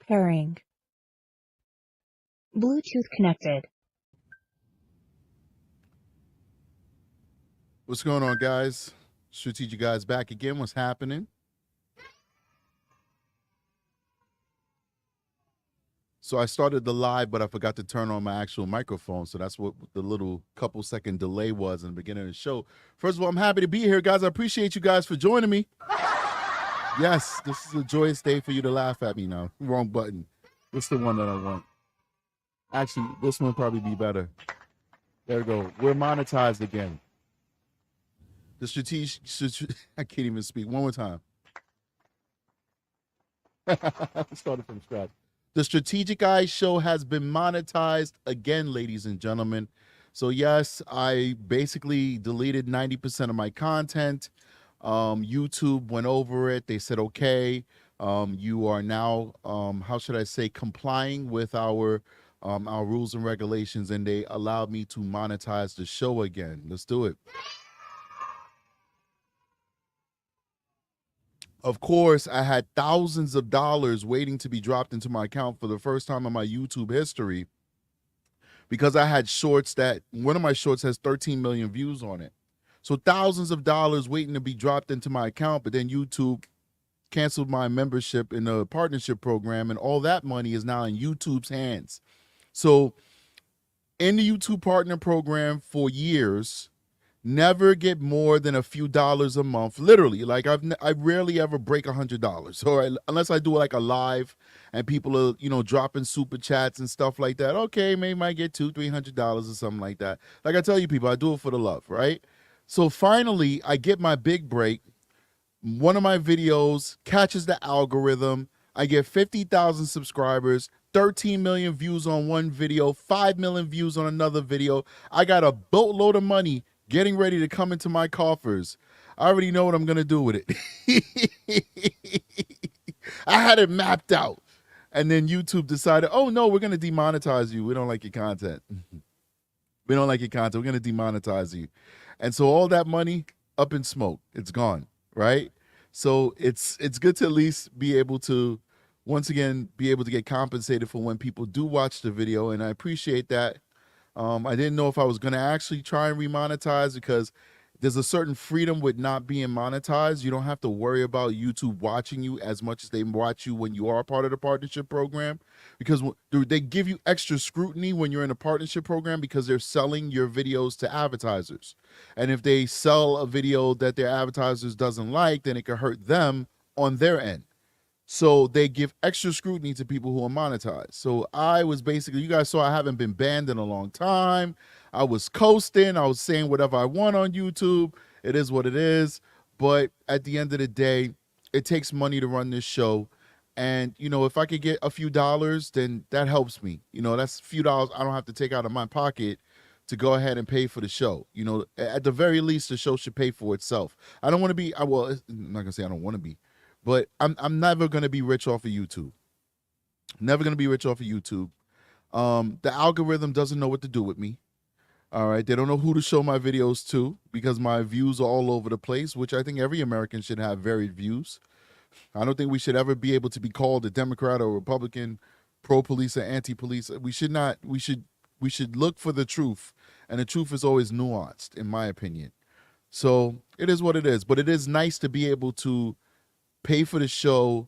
Pairing. Bluetooth connected. What's going on, guys? Strategic Guys back again. What's happening? So I started the live, but I forgot to turn on my actual microphone. So that's what the little couple second delay was in the beginning of the show. First of all, I'm happy to be here, guys. I appreciate you guys for joining me. Yes, this is a joyous day for you to laugh at me now. Wrong button. What's the one that I want? Actually, this one will probably be better. There we go. We're monetized again. The I can't even speak. One more time. Started from scratch. The Strategic Eyes show has been monetized again, ladies and gentlemen. So yes, I basically deleted 90% of my content. YouTube went over it. They said, okay, you are now, how should I say, complying with our rules and regulations, and they allowed me to monetize the show again. Let's do it. Of course, I had thousands of dollars waiting to be dropped into my account for the first time in my YouTube history because I had shorts that one of my shorts has 13 million views on it. So thousands of dollars waiting to be dropped into my account, but then YouTube canceled my membership in the partnership program, and all that money is now in YouTube's hands. So in the YouTube partner program for years, never get more than a few dollars a month. Literally, like I rarely ever break $100. So unless I do like a live and people are dropping super chats and stuff like that. Okay, maybe might get $200-300 or something like that. Like I tell you people, I do it for the love, right? So finally, I get my big break. One of my videos catches the algorithm. I get 50,000 subscribers, 13 million views on one video, 5 million views on another video. I got a boatload of money getting ready to come into my coffers. I already know what I'm going to do with it. I had it mapped out. And then YouTube decided, oh, no, we're going to demonetize you. We don't like your content. We don't like your content. We're going to demonetize you. And so all that money up in smoke. It's gone, right? So it's good to at least be able to, once again, be able to get compensated for when people do watch the video. And I appreciate that. I didn't know if I was going to actually try and remonetize because there's a certain freedom with not being monetized. You don't have to worry about YouTube watching you as much as they watch you when you are part of the partnership program, because they give you extra scrutiny when you're in a partnership program because they're selling your videos to advertisers. And if they sell a video that their advertisers doesn't like, then it could hurt them on their end. So they give extra scrutiny to people who are monetized. So I was basically, you guys saw I haven't been banned in a long time. I was coasting. I was saying whatever I want on YouTube. It is what it is. But at the end of the day, it takes money to run this show. And, if I could get a few dollars, then that helps me. That's a few dollars I don't have to take out of my pocket to go ahead and pay for the show. At the very least, the show should pay for itself. I don't want to be, I'm not going to say I don't want to be. But I'm never going to be rich off of YouTube. Never going to be rich off of YouTube. The algorithm doesn't know what to do with me. All right. They don't know who to show my videos to because my views are all over the place, which I think every American should have varied views. I don't think we should ever be able to be called a Democrat or Republican, pro-police or anti-police. We should not. We should look for the truth. And the truth is always nuanced, in my opinion. So it is what it is. But it is nice to be able to pay for the show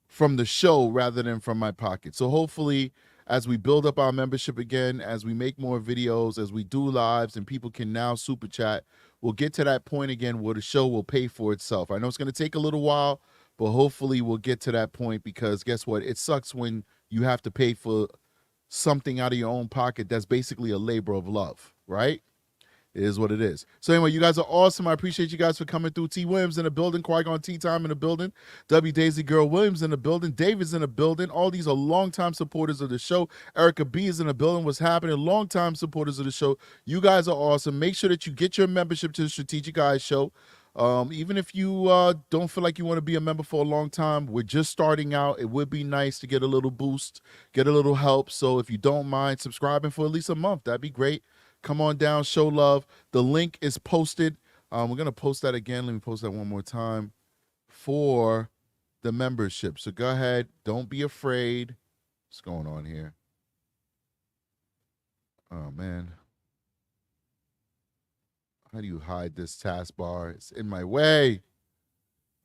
from the show rather than from my pocket. So hopefully, as we build up our membership again, as we make more videos, as we do lives and people can now super chat, we'll get to that point again where the show will pay for itself. I know it's going to take a little while, but hopefully we'll get to that point because guess what? It sucks when you have to pay for something out of your own pocket that's basically a labor of love, right? It is what it is. So anyway, you guys are awesome. I appreciate you guys for coming through. T. Williams in the building. Qui-Gon Tea Time in the building. W. Daisy Girl Williams in the building. David's in the building. All these are longtime supporters of the show. Erica B. is in the building. What's happening? Longtime supporters of the show. You guys are awesome. Make sure that you get your membership to the Strategic Eyes show. Even if you don't feel like you want to be a member for a long time, we're just starting out. It would be nice to get a little boost, get a little help. So if you don't mind subscribing for at least a month, that'd be great. Come on down, show love. The link is posted. We're going to post that again. Let me post that one more time for the membership. So go ahead. Don't be afraid. What's going on here? Oh, man. How do you hide this taskbar? It's in my way.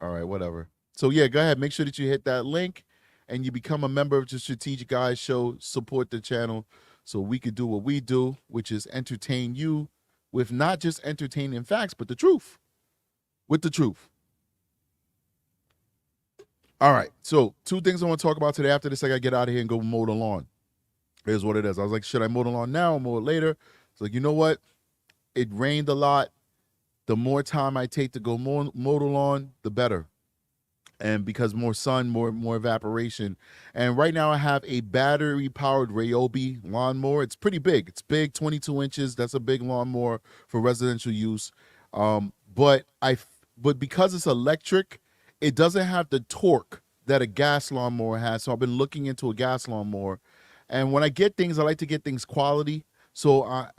All right, whatever. So, yeah, go ahead. Make sure that you hit that link and you become a member of the Strategic Guys Show. Support the channel so we could do what we do, which is entertain you with not just entertaining facts, but the truth. With the truth. All right. So, two things I want to talk about today. After this, I got to get out of here and go mow the lawn. Here's what it is. I was like, should I mow the lawn now or mow it later? It's like, you know what? It rained a lot. The more time I take to go mow the lawn, the better. And because more sun, more evaporation. And right now I have a battery-powered Ryobi lawnmower. It's pretty big. It's big, 22 inches. That's a big lawnmower for residential use. But because it's electric, it doesn't have the torque that a gas lawnmower has. So I've been looking into a gas lawnmower. And when I get things, I like to get things quality. So, I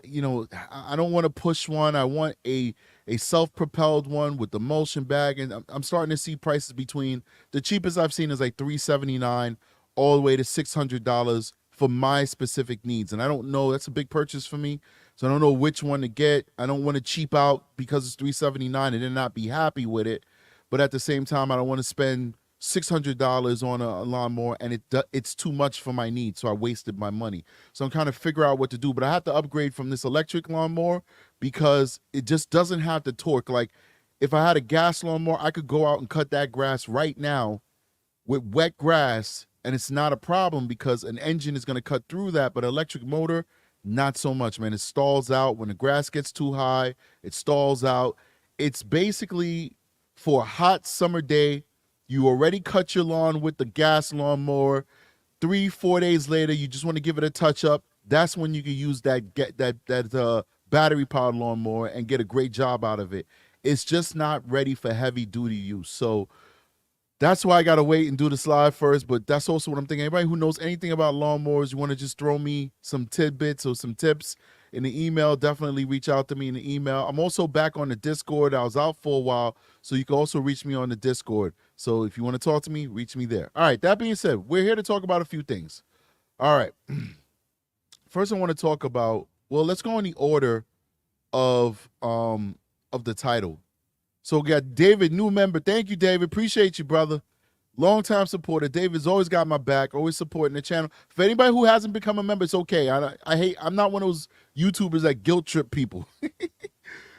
don't want to push one. I want a self-propelled one with the emulsion bag. And I'm starting to see prices between, the cheapest I've seen is like $379 all the way to $600 for my specific needs. And I don't know, that's a big purchase for me. So I don't know which one to get. I don't want to cheap out because it's $379 and then not be happy with it. But at the same time, I don't want to spend $600 on a lawnmower and it's too much for my needs, so I wasted my money. So I'm trying to figure out what to do, but I have to upgrade from this electric lawnmower because it just doesn't have the torque. Like if I had a gas lawnmower, I could go out and cut that grass right now with wet grass and it's not a problem because an engine is going to cut through that, but electric motor, not so much, man. It stalls out. When the grass gets too high, it stalls out. It's basically for a hot summer day. You already cut your lawn with the gas lawnmower. 3-4 days later, you just want to give it a touch up. That's when you can use that battery powered lawnmower and get a great job out of it. It's just not ready for heavy duty use. So that's why I got to wait and do the slide first. But that's also what I'm thinking. Anybody who knows anything about lawnmowers, you want to just throw me some tidbits or some tips in the email, definitely reach out to me in the email. I'm also back on the Discord. I was out for a while, so you can also reach me on the Discord. So if you want to talk to me, reach me there. All right, that being said, we're here to talk about a few things. All right. First, I want to talk about, well, let's go in the order of the title. So we got David, new member. Thank you, David. Appreciate you, brother. Long-time supporter. David's always got my back, always supporting the channel. For anybody who hasn't become a member, it's okay. I'm not one of those YouTubers that guilt trip people.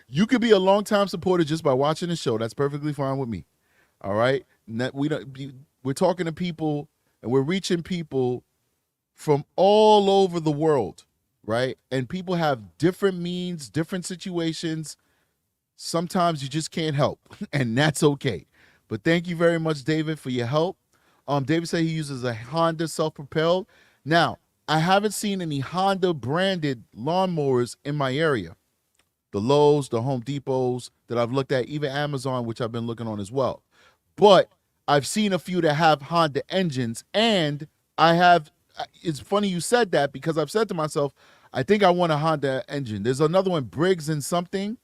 You could be a long-time supporter just by watching the show. That's perfectly fine with me. All right? We're talking to people and we're reaching people from all over the world, right? And people have different means, different situations. Sometimes you just can't help, and that's okay. But thank you very much, David, for your help. David said he uses a Honda self-propelled. Now, I haven't seen any Honda branded lawnmowers in my area. The Lowe's, the Home Depots that I've looked at, even Amazon, which I've been looking on as well. But I've seen a few that have Honda engines, and it's funny you said that because I've said to myself, I think I want a Honda engine. There's another one, Briggs and something.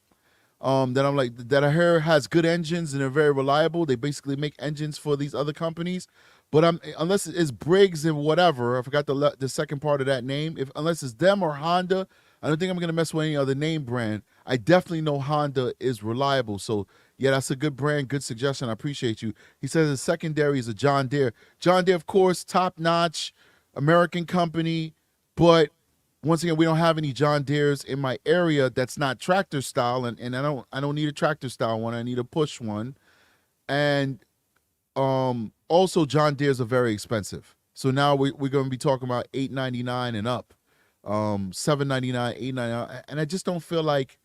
That I heard has good engines and they're very reliable. They basically make engines for these other companies, but unless it's Briggs and whatever, I forgot the second part of that name. Unless it's them or Honda, I don't think I'm gonna mess with any other name brand. I definitely know Honda is reliable. So yeah, that's a good brand, good suggestion. I appreciate you. He says the secondary is a John Deere. John Deere, of course, top notch, American company, but once again, we don't have any John Deeres in my area that's not tractor style, and I don't need a tractor style one. I need a push one. And also John Deeres are very expensive. So now we're going to be talking about $899 and up, $799, $899, and I just don't feel like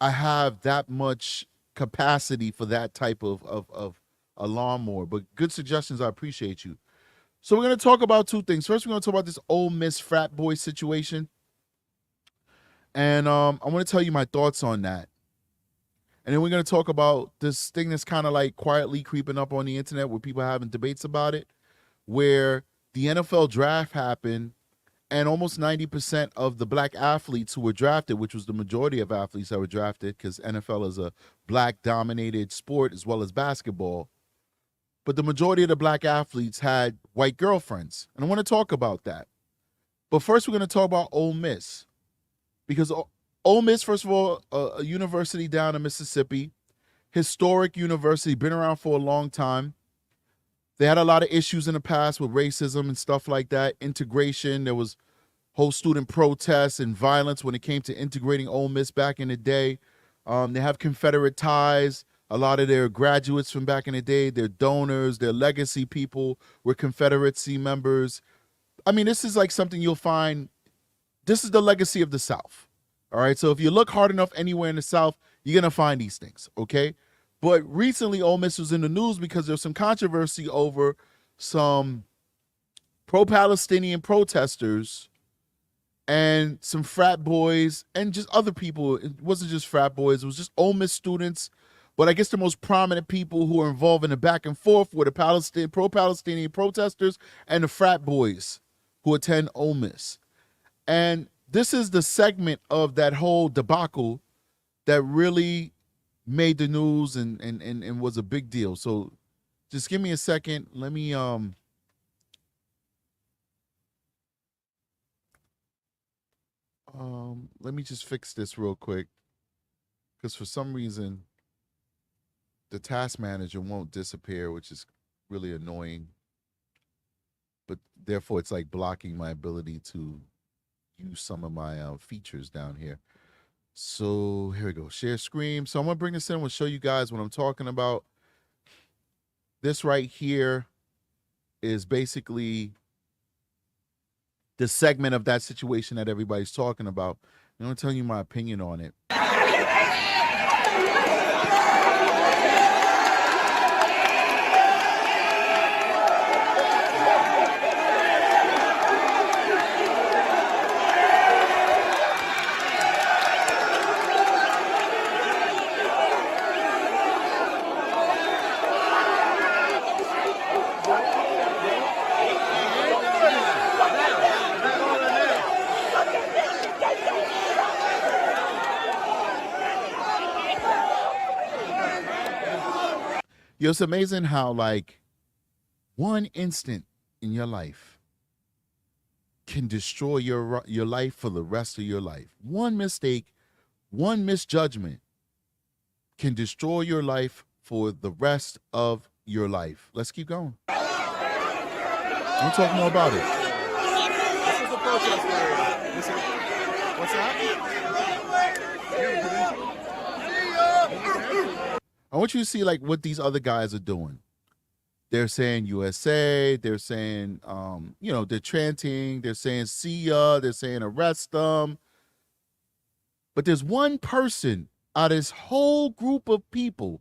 I have that much capacity for that type of a lawnmower. But good suggestions, I appreciate you. So we're going to talk about two things. First, we're going to talk about this Ole Miss frat boy situation. And I want to tell you my thoughts on that. And then we're going to talk about this thing that's kind of like quietly creeping up on the internet where people are having debates about it, where the NFL draft happened and almost 90% of the black athletes who were drafted, which was the majority of athletes that were drafted because NFL is a black-dominated sport as well as basketball, but the majority of the black athletes had white girlfriends. And I want to talk about that. But first, we're going to talk about Ole Miss. Because Ole Miss, first of all, a university down in Mississippi, historic university, been around for a long time. They had a lot of issues in the past with racism and stuff like that, integration. There was whole student protests and violence when it came to integrating Ole Miss back in the day. They have Confederate ties. A lot of their graduates from back in the day, their donors, their legacy people were Confederacy members. I mean, this is like something you'll find. This is the legacy of the South. All right. So if you look hard enough anywhere in the South, you're going to find these things. Okay. But recently, Ole Miss was in the news because there's some controversy over some pro-Palestinian protesters and some frat boys and just other people. It wasn't just frat boys. It was just Ole Miss students. But I guess the most prominent people who are involved in the back and forth were the pro-Palestinian protesters and the frat boys who attend Ole Miss. And this is the segment of that whole debacle that really made the news and was a big deal. So just give me a second. Let me just fix this real quick, because for some reason the task manager won't disappear, which is really annoying. But therefore it's like blocking my ability to use some of my features down here. So here we go, share screen. So I'm gonna bring this in, we'll show you guys what I'm talking about. This right here is basically the segment of that situation that everybody's talking about. I'm gonna tell you my opinion on it. Yo, it's amazing how like one instant in your life can destroy your life for the rest of your life. One mistake, one misjudgment can destroy your life for the rest of your life. Let's keep going. We'll talk more about it. This is a protest area. What's that? I want you to see like what these other guys are doing. They're saying USA, they're saying, they're chanting, they're saying see ya, they're saying arrest them. But there's one person out of this whole group of people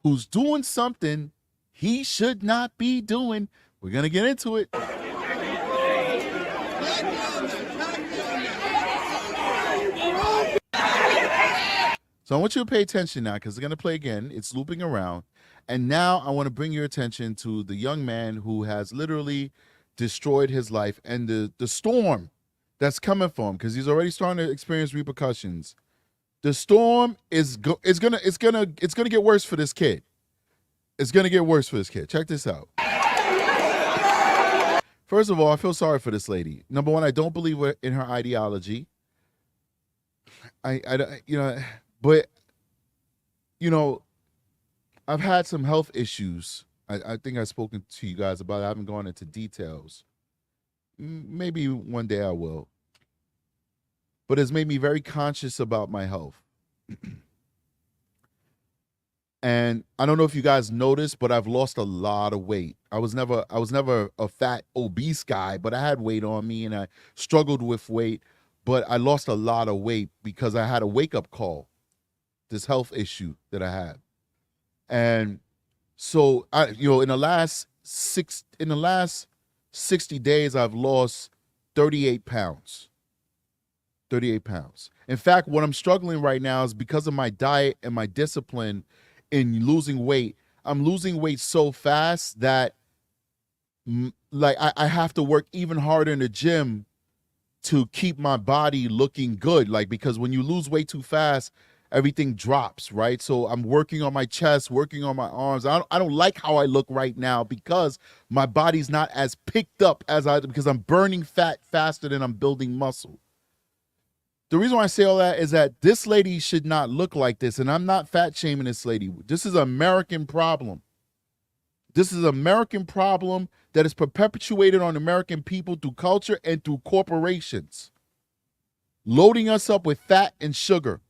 who's doing something he should not be doing. We're going to get into it. So I want you to pay attention now, because it's going to play again. It's looping around. And now I want to bring your attention to the young man who has literally destroyed his life and the storm that's coming for him, because he's already starting to experience repercussions. The storm is gonna get worse for this kid. It's gonna get worse for this kid. Check this out. First of all, I feel sorry for this lady. Number one, I don't believe in her ideology. I've had some health issues. I think I've spoken to you guys about it. I haven't gone into details. Maybe one day I will. But it's made me very conscious about my health. And I don't know if you guys noticed, but I've lost a lot of weight. I was never a fat, obese guy, but I had weight on me and I struggled with weight. But I lost a lot of weight because I had a wake-up call, this health issue that I had. And so in the last 60 days, I've lost 38 pounds. 38 pounds. In fact, what I'm struggling right now is because of my diet and my discipline in losing weight. I'm losing weight so fast that I have to work even harder in the gym to keep my body looking good. Like, because when you lose weight too fast, everything drops, right? So I'm working on my chest, working on my arms. I don't like how I look right now because my body's not as picked up because I'm burning fat faster than I'm building muscle. The reason why I say all that is that this lady should not look like this, and I'm not fat shaming this lady. This is an American problem. This is an American problem that is perpetuated on American people through culture and through corporations, loading us up with fat and sugar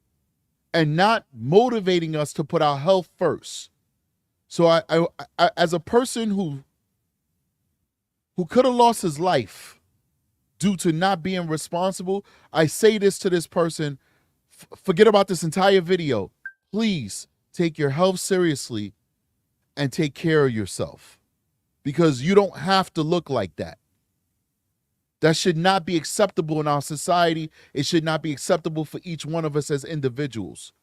and not motivating us to put our health first. So I as a person who could have lost his life due to not being responsible, I say this to this person, forget about this entire video. Please take your health seriously and take care of yourself, because you don't have to look like that. That should not be acceptable in our society. It should not be acceptable for each one of us as individuals.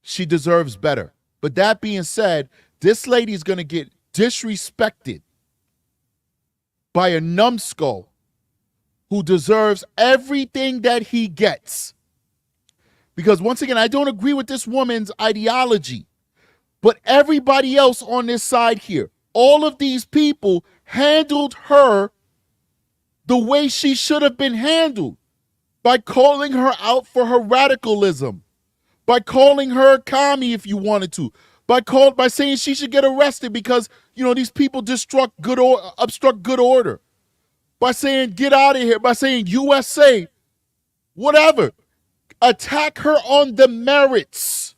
She deserves better. But that being said, this lady is going to get disrespected by a numbskull who deserves everything that he gets. Because once again, I don't agree with this woman's ideology, but everybody else on this side here, all of these people handled her the way she should have been handled, by calling her out for her radicalism, by calling her a commie if you wanted to, by saying she should get arrested because, you know, these people obstruct good order, by saying get out of here, by saying USA, whatever. Attack her on the merits.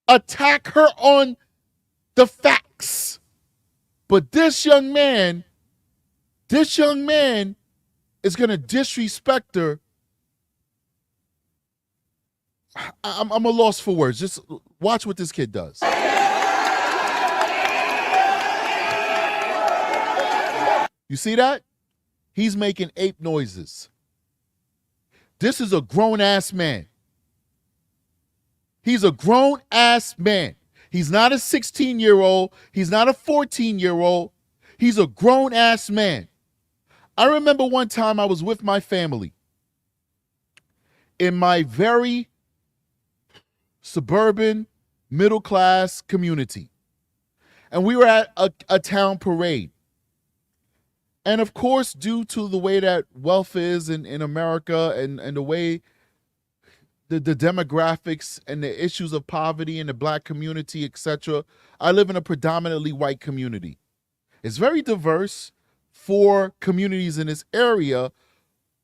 Attack her on the facts. But this young man is going to disrespect her. I'm a loss for words. Just watch what this kid does. You see that? He's making ape noises. This is a grown-ass man. He's a grown-ass man. He's not a 16-year-old. He's not a 14-year-old. He's a grown-ass man. I remember one time I was with my family in my very suburban, middle-class community. And we were at a town parade. And of course, due to the way that wealth is in America and the way the demographics and the issues of poverty in the black community, etc., I live in a predominantly white community. It's very diverse for communities in this area,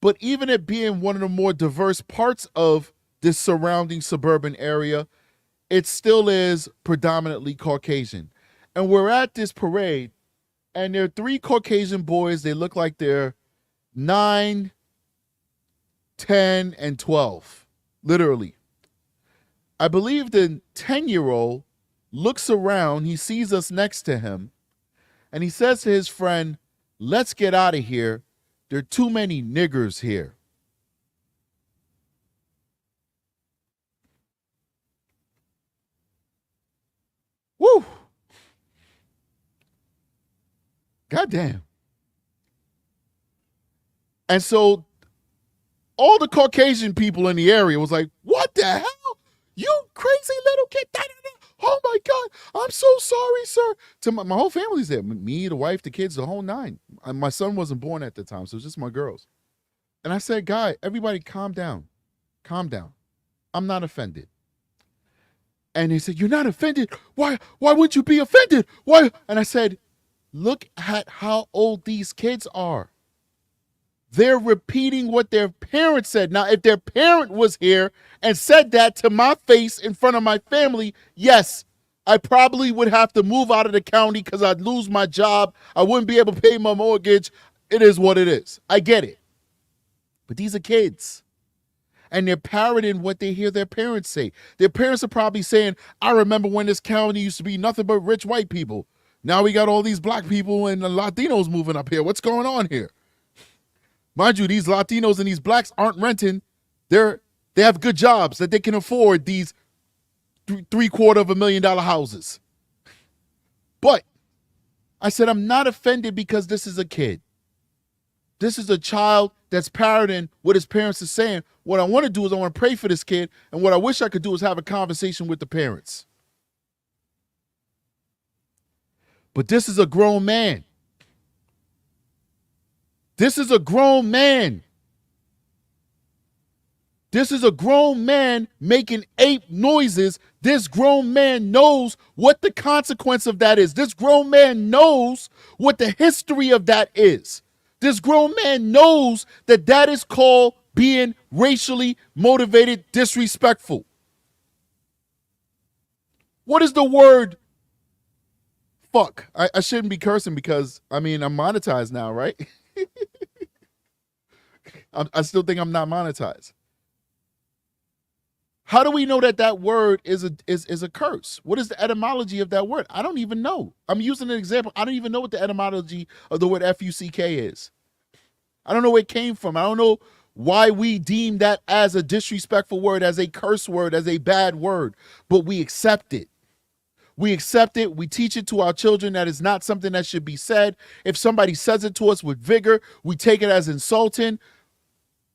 but even it being one of the more diverse parts of this surrounding suburban area, it still is predominantly Caucasian. And we're at this parade, and there are 3 Caucasian boys. They look like they're 9, 10, and 12, literally. I believe the 10-year-old looks around, he sees us next to him, and he says to his friend, "Let's get out of here. There are too many niggers here." Woo! Goddamn. And so all the Caucasian people in the area was like, "What the hell? You crazy little kid. Da, da, da. Oh my God, I'm so sorry, sir." To my whole family's there. Me, the wife, the kids, the whole 9. And my son wasn't born at the time, so it was just my girls. And I said, "Guy, everybody calm down. Calm down. I'm not offended." And he said, "You're not offended? Why wouldn't you be offended? Why?" And I said, "Look at how old these kids are. They're repeating what their parents said. Now, if their parent was here and said that to my face in front of my family, yes, I probably would have to move out of the county because I'd lose my job. I wouldn't be able to pay my mortgage. It is what it is. I get it. But these are kids. And they're parroting what they hear their parents say. Their parents are probably saying, "I remember when this county used to be nothing but rich white people. Now we got all these black people and the Latinos moving up here. What's going on here?" Mind you, these Latinos and these blacks aren't renting. They have good jobs that they can afford these $750,000 houses. But I said, I'm not offended because this is a kid. This is a child that's parroting what his parents are saying. What I want to do is I want to pray for this kid, and what I wish I could do is have a conversation with the parents. But this is a grown man. This is a grown man. This is a grown man making ape noises. This grown man knows what the consequence of that is. This grown man knows what the history of that is. This grown man knows that that is called being racially motivated, disrespectful. What is the word fuck? I shouldn't be cursing because, I'm monetized now, right? I still think I'm not monetized. How do we know that that word is a curse? What is the etymology of that word? I don't even know. I'm using an example. I don't even know what the etymology of the word F-U-C-K is. I don't know where it came from. I don't know why we deem that as a disrespectful word, as a curse word, as a bad word, but we accept it. We accept it. We teach it to our children that it's not something that should be said. If somebody says it to us with vigor, we take it as insulting.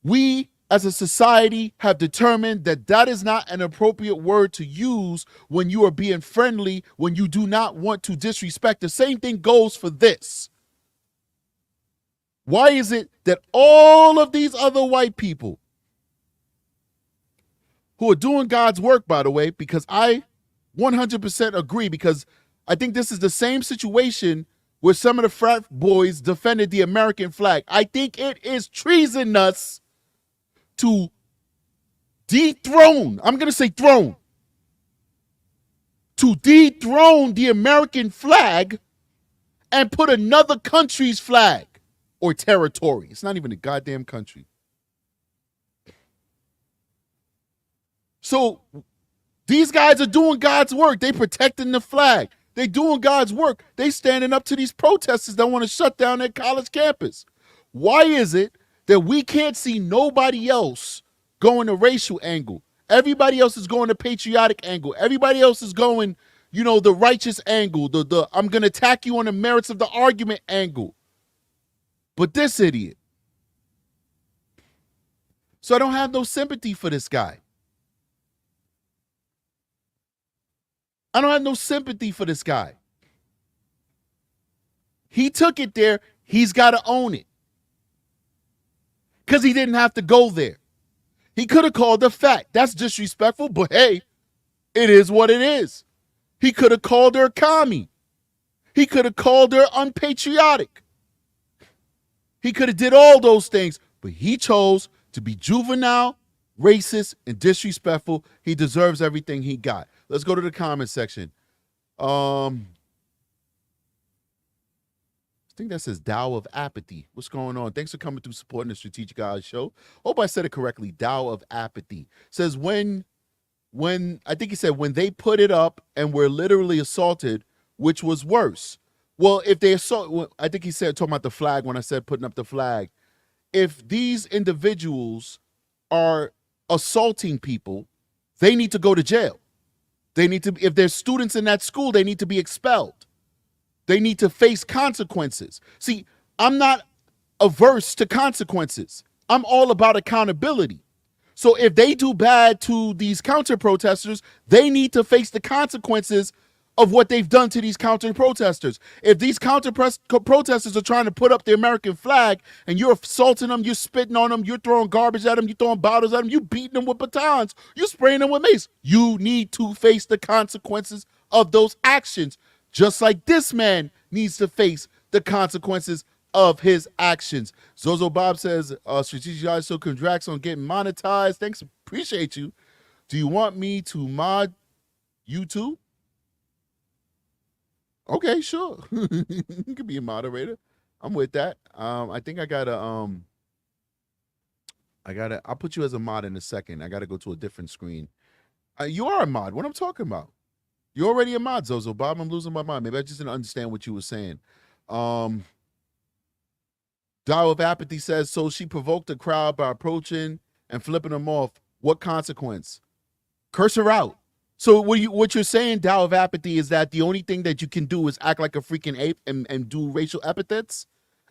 We, as a society, have determined that that is not an appropriate word to use when you are being friendly, when you do not want to disrespect. The same thing goes for this. Why is it that all of these other white people who are doing God's work, by the way, because I 100% agree, because I think this is the same situation where some of the frat boys defended the American flag. I think it is treasonous to dethrone, I'm going to say throne, to dethrone the American flag and put another country's flag or territory. It's not even a goddamn country. So these guys are doing God's work. They protecting the flag. They doing God's work. They standing up to these protesters that want to shut down their college campus. Why is it that we can't see nobody else going the racial angle? Everybody else is going the patriotic angle. Everybody else is going, the righteous angle, the I'm going to attack you on the merits of the argument angle. But this idiot. So I don't have no sympathy for this guy. I don't have no sympathy for this guy. He took it there. He's got to own it. Because he didn't have to go there. He could have called her fat. That's disrespectful, but hey, it is what it is. He could have called her a commie. He could have called her unpatriotic. He could have did all those things, but he chose to be juvenile, racist, and disrespectful. He deserves everything he got. Let's go to the comment section. I think that says Tao of Apathy. What's going on? Thanks for coming through supporting the Strategic Eyes show. Hope I said it correctly. Tao of Apathy. Says when I think he said when they put it up and were literally assaulted, which was worse. Well, if they assault, I think he said talking about the flag when I said putting up the flag. If these individuals are assaulting people, they need to go to jail. They need to, if there's students in that school, they need to be expelled. They need to face consequences. See, I'm not averse to consequences. I'm all about accountability. So if they do bad to these counter protesters, they need to face the consequences of what they've done to these counter protesters. If these counter protesters are trying to put up the American flag and you're assaulting them, you're spitting on them, you're throwing garbage at them, you're throwing bottles at them, you're beating them with batons, you're spraying them with mace, you need to face the consequences of those actions. Just like this man needs to face the consequences of his actions. Zozo Bob says, Strategic Eyes, so congrats on getting monetized. Thanks, appreciate you. Do you want me to mod you too? Okay, sure. You can be a moderator. I'm with that. I think I'll put you as a mod in a second. I gotta go to a different screen. You are a mod. What I'm talking about? You're already a mod, Zozo Bob. I'm losing my mind. Maybe I just didn't understand what you were saying. Dial of Apathy says, so she provoked the crowd by approaching and flipping them off. What consequence? Curse her out. So what you're saying, Dial of Apathy, is that the only thing that you can do is act like a freaking ape and do racial epithets?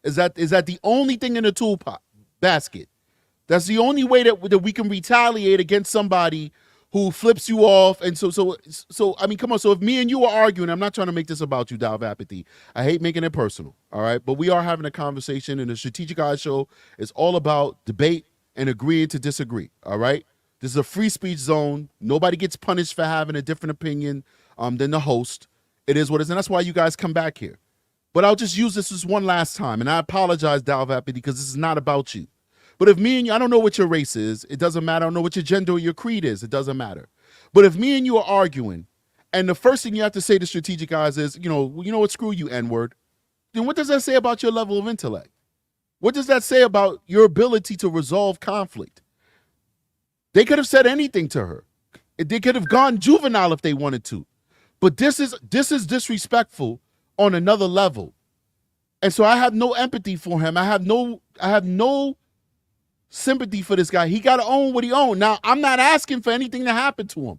Is that the only thing in the tool basket? That's the only way that we can retaliate against somebody who flips you off. And so I mean, come on. So if me and you are arguing, I'm not trying to make this about you, Dow of Apathy. I hate making it personal. All right. But we are having a conversation, and the Strategic Eye Show is all about debate and agreeing to disagree. All right. This is a free speech zone. Nobody gets punished for having a different opinion than the host. It is what it is. And that's why you guys come back here. But I'll just use this one last time. And I apologize, Dow of Apathy, because this is not about you. But if me and you, I don't know what your race is. It doesn't matter. I don't know what your gender or your creed is. It doesn't matter. But if me and you are arguing, and the first thing you have to say to Strategic Eyes is, you know what, screw you, N-word, then what does that say about your level of intellect? What does that say about your ability to resolve conflict? They could have said anything to her. They could have gone juvenile if they wanted to. But this is disrespectful on another level. And so I have no empathy for him. I have no sympathy for this guy. He got to own what he owns. Now, I'm not asking for anything to happen to him.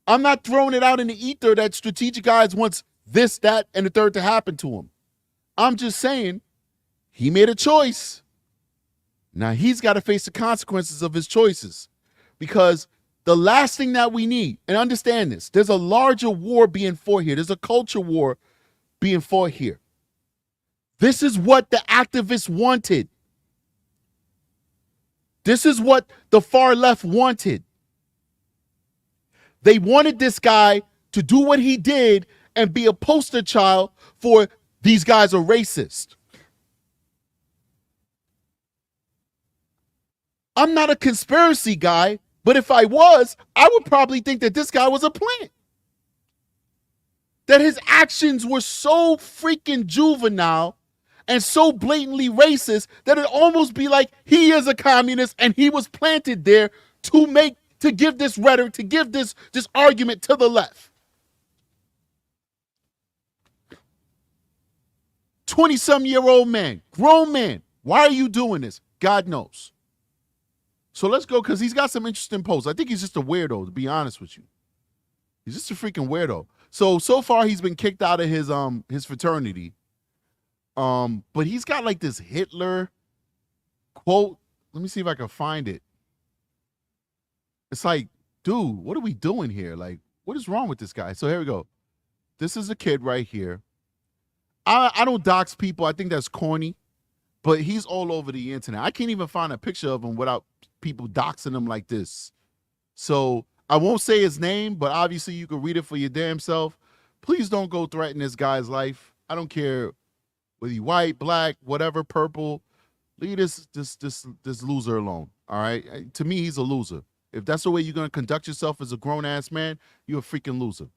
I'm not throwing it out in the ether that Strategic Eyes wants this, that, and the third to happen to him. I'm just saying he made a choice. Now, he's got to face the consequences of his choices, because the last thing that we need, and understand this, there's a larger war being fought here. There's a culture war being fought here. This is what the activists wanted. This is what the far left wanted. They wanted this guy to do what he did and be a poster child for these guys are racist. I'm not a conspiracy guy, but if I was, I would probably think that this guy was a plant. That his actions were so freaking juvenile and so blatantly racist that it almost be like he is a communist and he was planted there to give this rhetoric, to give this argument to the left. 20-some-year-old man, grown man. Why are you doing this? God knows. So let's go, because he's got some interesting posts. I think he's just a weirdo, to be honest with you. He's just a freaking weirdo. So far he's been kicked out of his fraternity. But he's got like this Hitler quote. Let me see if I can find it. It's like, dude, what are we doing here? Like, what is wrong with this guy? So here we go. This is a kid right here. I don't dox people. I think that's corny. But he's all over the internet. I can't even find a picture of him without people doxing him like this. So I won't say his name, but obviously you can read it for your damn self. Please don't go threaten this guy's life. I don't care whether you white, black, whatever, purple. Leave this loser alone. All right. To me, he's a loser. If that's the way you're gonna conduct yourself as a grown-ass man, you're a freaking loser.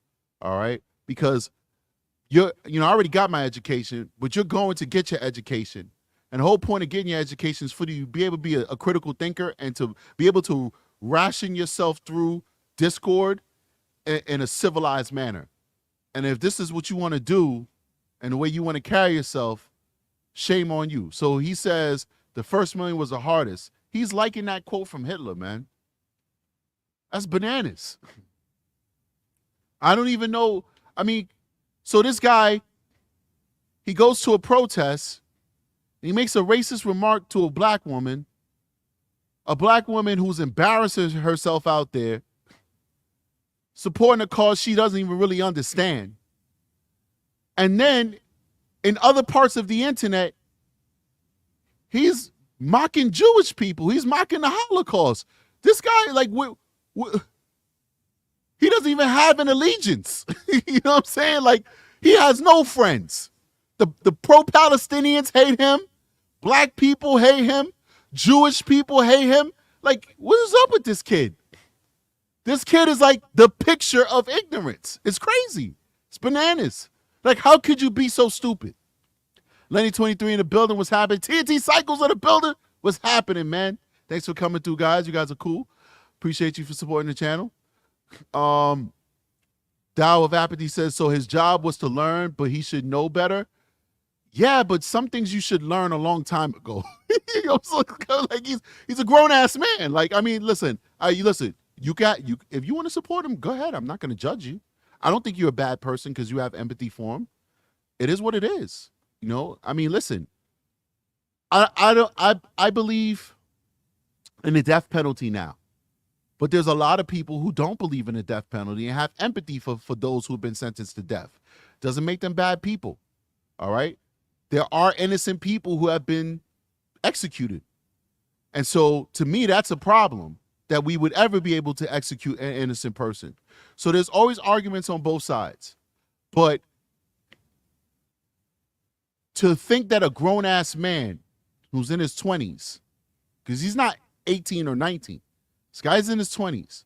All right? Because I already got my education, but you're going to get your education. And the whole point of getting your education is for you to be able to be a critical thinker and to be able to ration yourself through discord in a civilized manner. And if this is what you want to do and the way you want to carry yourself, shame on you. So he says the first million was the hardest. He's liking that quote from Hitler, man. That's bananas. I don't even know. I mean, so this guy, he goes to a protest. He makes a racist remark to a black woman who's embarrassing herself out there, supporting a cause she doesn't even really understand. And then in other parts of the internet, he's mocking Jewish people. He's mocking the Holocaust. This guy, like, he doesn't even have an allegiance. You know what I'm saying? Like, he has no friends. The pro-Palestinians hate him. Black people hate him. Jewish people hate him. Like, what is up with this kid? This kid is like the picture of ignorance. It's crazy. It's bananas. Like, how could you be so stupid? Lenny 23 in the building was happening. TNT Cycles in the building was happening, man. Thanks for coming through, guys. You guys are cool. Appreciate you for supporting the channel. Dow of Apathy says, so his job was to learn, but he should know better. Yeah, but some things you should learn a long time ago. You know, so, like he's a grown ass man. Like, I mean, listen, if you want to support him, go ahead. I'm not going to judge you. I don't think you're a bad person because you have empathy for him. It is what it is. You know, I mean, listen, I believe in the death penalty now. But there's a lot of people who don't believe in the death penalty and have empathy for those who have been sentenced to death. Doesn't make them bad people. All right. There are innocent people who have been executed. And so to me, that's a problem, that we would ever be able to execute an innocent person. So there's always arguments on both sides. But to think that a grown-ass man who's in his 20s, because he's not 18 or 19, this guy's in his 20s,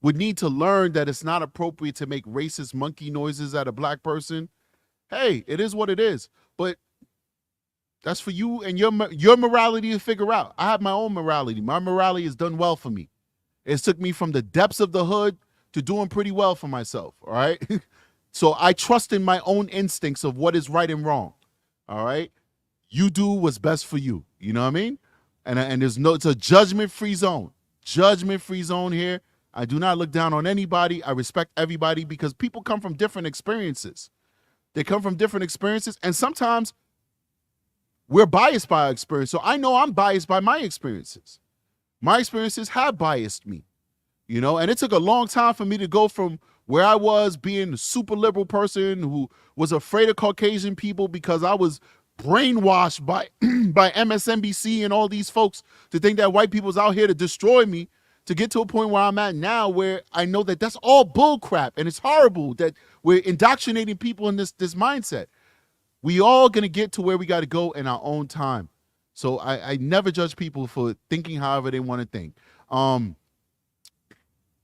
would need to learn that it's not appropriate to make racist monkey noises at a black person. Hey, it is what it is. But that's for you and your morality to figure out. I have my own morality. My morality has done well for me. It's took me from the depths of the hood to doing pretty well for myself, all right? So I trust in my own instincts of what is right and wrong, all right? You do what's best for you, you know what I mean? And there's no, it's a judgment-free zone. Judgment-free zone here. I do not look down on anybody. I respect everybody because people come from different experiences. They come from different experiences, and sometimes we're biased by our experience. So I know I'm biased by my experiences. My experiences have biased me, you know, and it took a long time for me to go from where I was being a super liberal person who was afraid of Caucasian people because I was brainwashed by by MSNBC and all these folks to think that white people's out here to destroy me, to get to a point where I'm at now where I know that that's all bull crap and it's horrible that we're indoctrinating people in this mindset. We all gonna get to where we got to go in our own time. So I never judge people for thinking however they want to think.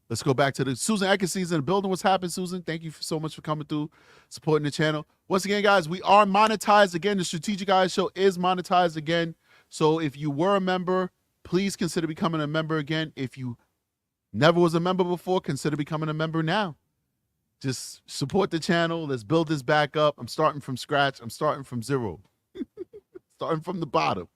Let's go back to the Susan Eckenstee's in the building. What's happening, Susan? Thank you so much for coming through, supporting the channel. Once again, guys, we are monetized again. The Strategic Eyes Show is monetized again. So if you were a member, please consider becoming a member again. If you never was a member before, consider becoming a member now. Just support the channel. Let's build this back up. I'm starting from scratch. I'm starting from zero. Starting from the bottom.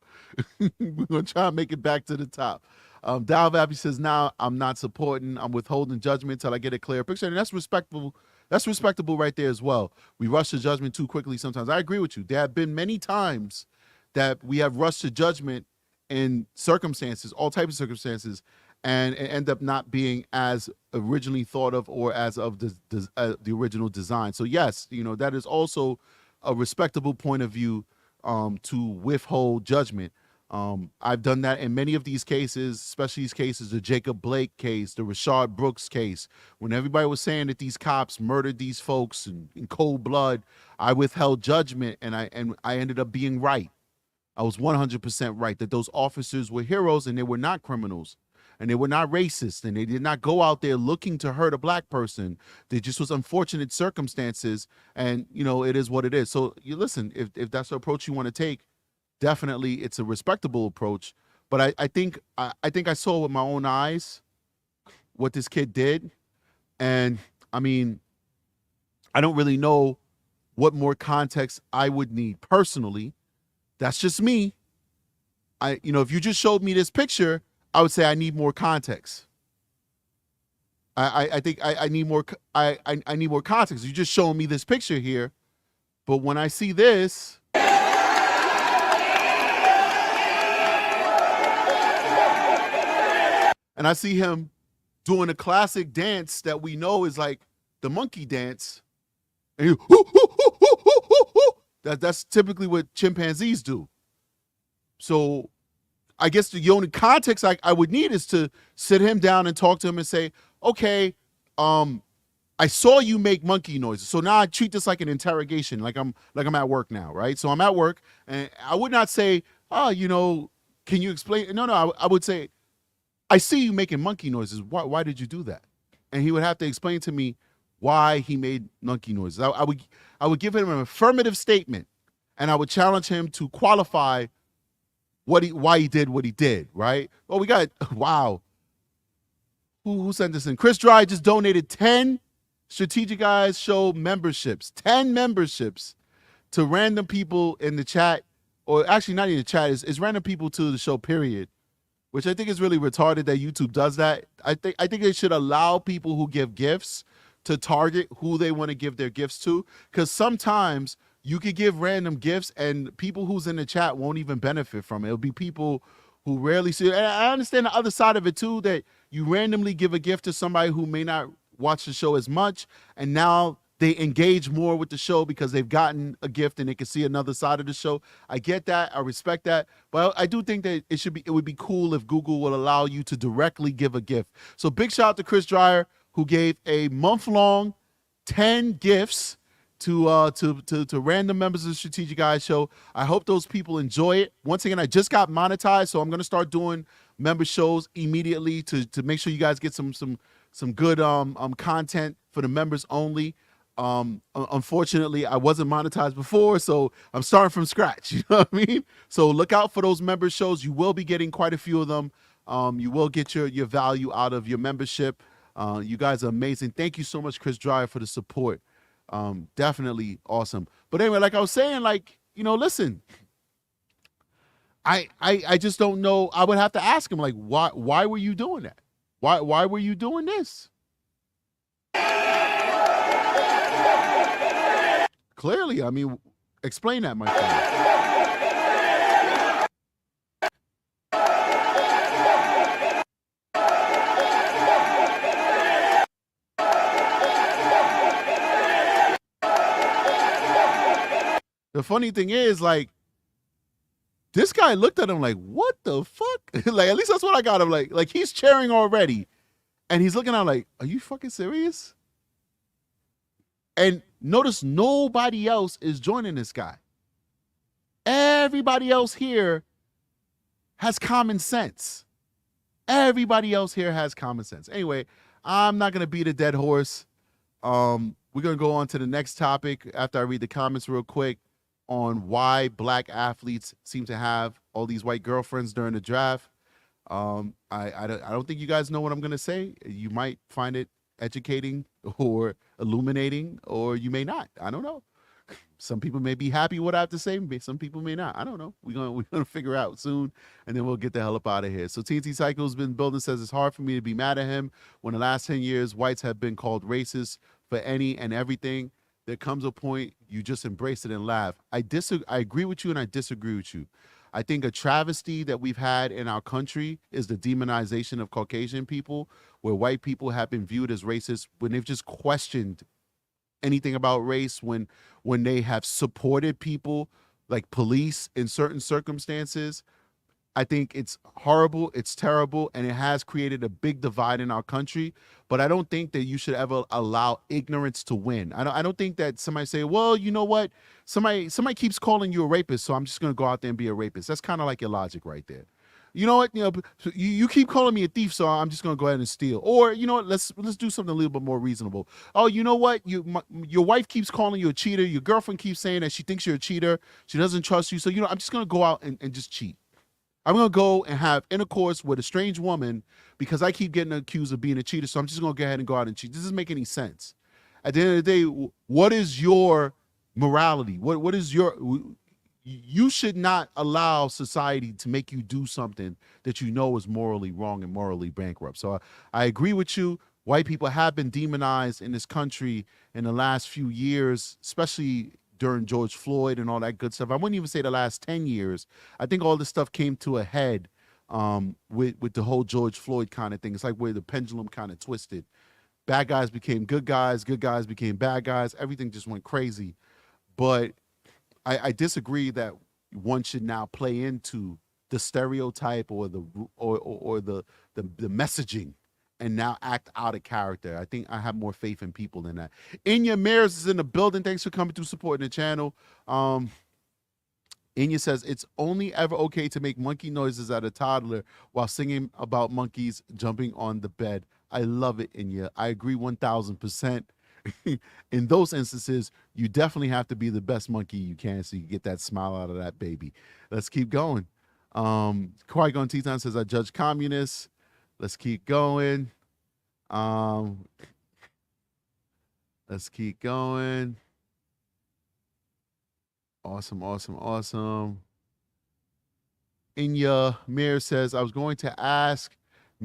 We're going to try and make it back to the top. Dow Vappy says, now I'm not supporting. I'm withholding judgment until I get a clear picture. And that's respectable. That's respectable right there as well. We rush to judgment too quickly sometimes. I agree with you. There have been many times that we have rushed to judgment in circumstances, all types of circumstances, and end up not being as originally thought of or as of the original design. So yes, you know, that is also a respectable point of view to withhold judgment. I've done that in many of these cases, especially these cases, the Jacob Blake case, the Rashard Brooks case, when everybody was saying that these cops murdered these folks in cold blood. I withheld judgment, and I ended up being right. I was 100% right that those officers were heroes and they were not criminals. And they were not racist, and they did not go out there looking to hurt a black person. They just was unfortunate circumstances, and you know, it is what it is. So you listen, if that's the approach you want to take, definitely it's a respectable approach. But I think I saw with my own eyes what this kid did, and I mean, I don't really know what more context I would need personally. That's just me. You know, if you just showed me this picture, I would say I need more context. I think I need more. I need more context. You just showing me this picture here, but when I see this, and I see him doing a classic dance that we know is like the monkey dance, and that's typically what chimpanzees do. So I guess the only context I would need is to sit him down and talk to him and say, okay, I saw you make monkey noises. So now I treat this like an interrogation, like I'm at work now, right? So I'm at work, and I would not say, oh, you know, can you explain? No, I would say, I see you making monkey noises. Why did you do that? And he would have to explain to me why he made monkey noises. I would give him an affirmative statement, and I would challenge him to qualify why he did what he did, right? Oh, we got, wow. Who sent this in? Chris Dry just donated 10 Strategic Eyes Show memberships, 10 memberships to random people in the chat, or actually not in the chat, it's random people to the show, period, which I think is really retarded that YouTube does that. I think they should allow people who give gifts to target who they want to give their gifts to, because sometimes you could give random gifts and people who's in the chat won't even benefit from it. It'll be people who rarely see it. And I understand the other side of it too, that you randomly give a gift to somebody who may not watch the show as much, and now they engage more with the show because they've gotten a gift and they can see another side of the show. I get that. I respect that. But I do think that it would be cool if Google would allow you to directly give a gift. So big shout out to Chris Dreyer, who gave a month-long 10 gifts to random members of the Strategic Eyes show. I hope those people enjoy it. Once again, I just got monetized, so I'm going to start doing member shows immediately to make sure you guys get some good content for the members only. Unfortunately, I wasn't monetized before, so I'm starting from scratch. You know what I mean? So look out for those member shows. You will be getting quite a few of them. You will get your value out of your membership. You guys are amazing. Thank you so much, Chris Dreyer, for the support. Definitely awesome. But anyway, like I was saying, like, listen, I just don't know. I would have to ask him, like, why were you doing that? Why were you doing this? Clearly, I mean, explain that, my friend. The funny thing is, like, this guy looked at him like, what the fuck? Like, at least that's what I got him. Like he's cheering already. And he's looking at him like, are you fucking serious? And notice nobody else is joining this guy. Everybody else here has common sense. Everybody else here has common sense. Anyway, I'm not going to beat a dead horse. We're going to go on to the next topic after I read the comments real quick on why black athletes seem to have all these white girlfriends during the draft. I don't think you guys know what I'm going to say. You might find it educating or illuminating, or you may not. I don't know. Some people may be happy with what I have to say. Some people may not. I don't know. We're gonna figure out soon, and then we'll get the hell up out of here. So TNT Cycle's been building says it's hard for me to be mad at him when the last 10 years whites have been called racist for any and everything. There comes a point you just embrace it and laugh. I agree with you, and I disagree with you. I think a travesty that we've had in our country is the demonization of Caucasian people, where white people have been viewed as racist when they've just questioned anything about race, when they have supported people like police in certain circumstances. I think it's horrible, it's terrible, and it has created a big divide in our country. But I don't think that you should ever allow ignorance to win. I don't think that somebody say, well, you know what? Somebody keeps calling you a rapist, so I'm just going to go out there and be a rapist. That's kind of like your logic right there. You know what? You keep calling me a thief, so I'm just going to go ahead and steal. Or, you know what? Let's do something a little bit more reasonable. Oh, you know what? Your wife keeps calling you a cheater. Your girlfriend keeps saying that she thinks you're a cheater. She doesn't trust you. So, I'm just going to go out and just cheat. I'm going to go and have intercourse with a strange woman because I keep getting accused of being a cheater. So I'm just going to go ahead and go out and cheat. This doesn't make any sense. At the end of the day, what is your morality? What is you should not allow society to make you do something that you know is morally wrong and morally bankrupt. So I agree with you. White people have been demonized in this country in the last few years, especially during George Floyd and all that good stuff. I wouldn't even say the last 10 years. I think all this stuff came to a head with the whole George Floyd kind of thing. It's like where the pendulum kind of twisted. Bad guys became good guys became bad guys. Everything just went crazy. But I disagree that one should now play into the stereotype or the messaging and now act out of character. I think I have more faith in people than that. Inya Mears is in the building. Thanks for coming through, supporting the channel. Inya says, it's only ever okay to make monkey noises at a toddler while singing about monkeys jumping on the bed. I love it, Inya. I agree 1,000%. In those instances, you definitely have to be the best monkey you can so you get that smile out of that baby. Let's keep going. Qui-Gon Teton says, I judge communists. Let's keep going. Let's keep going. Awesome. Inya Mir says, I was going to ask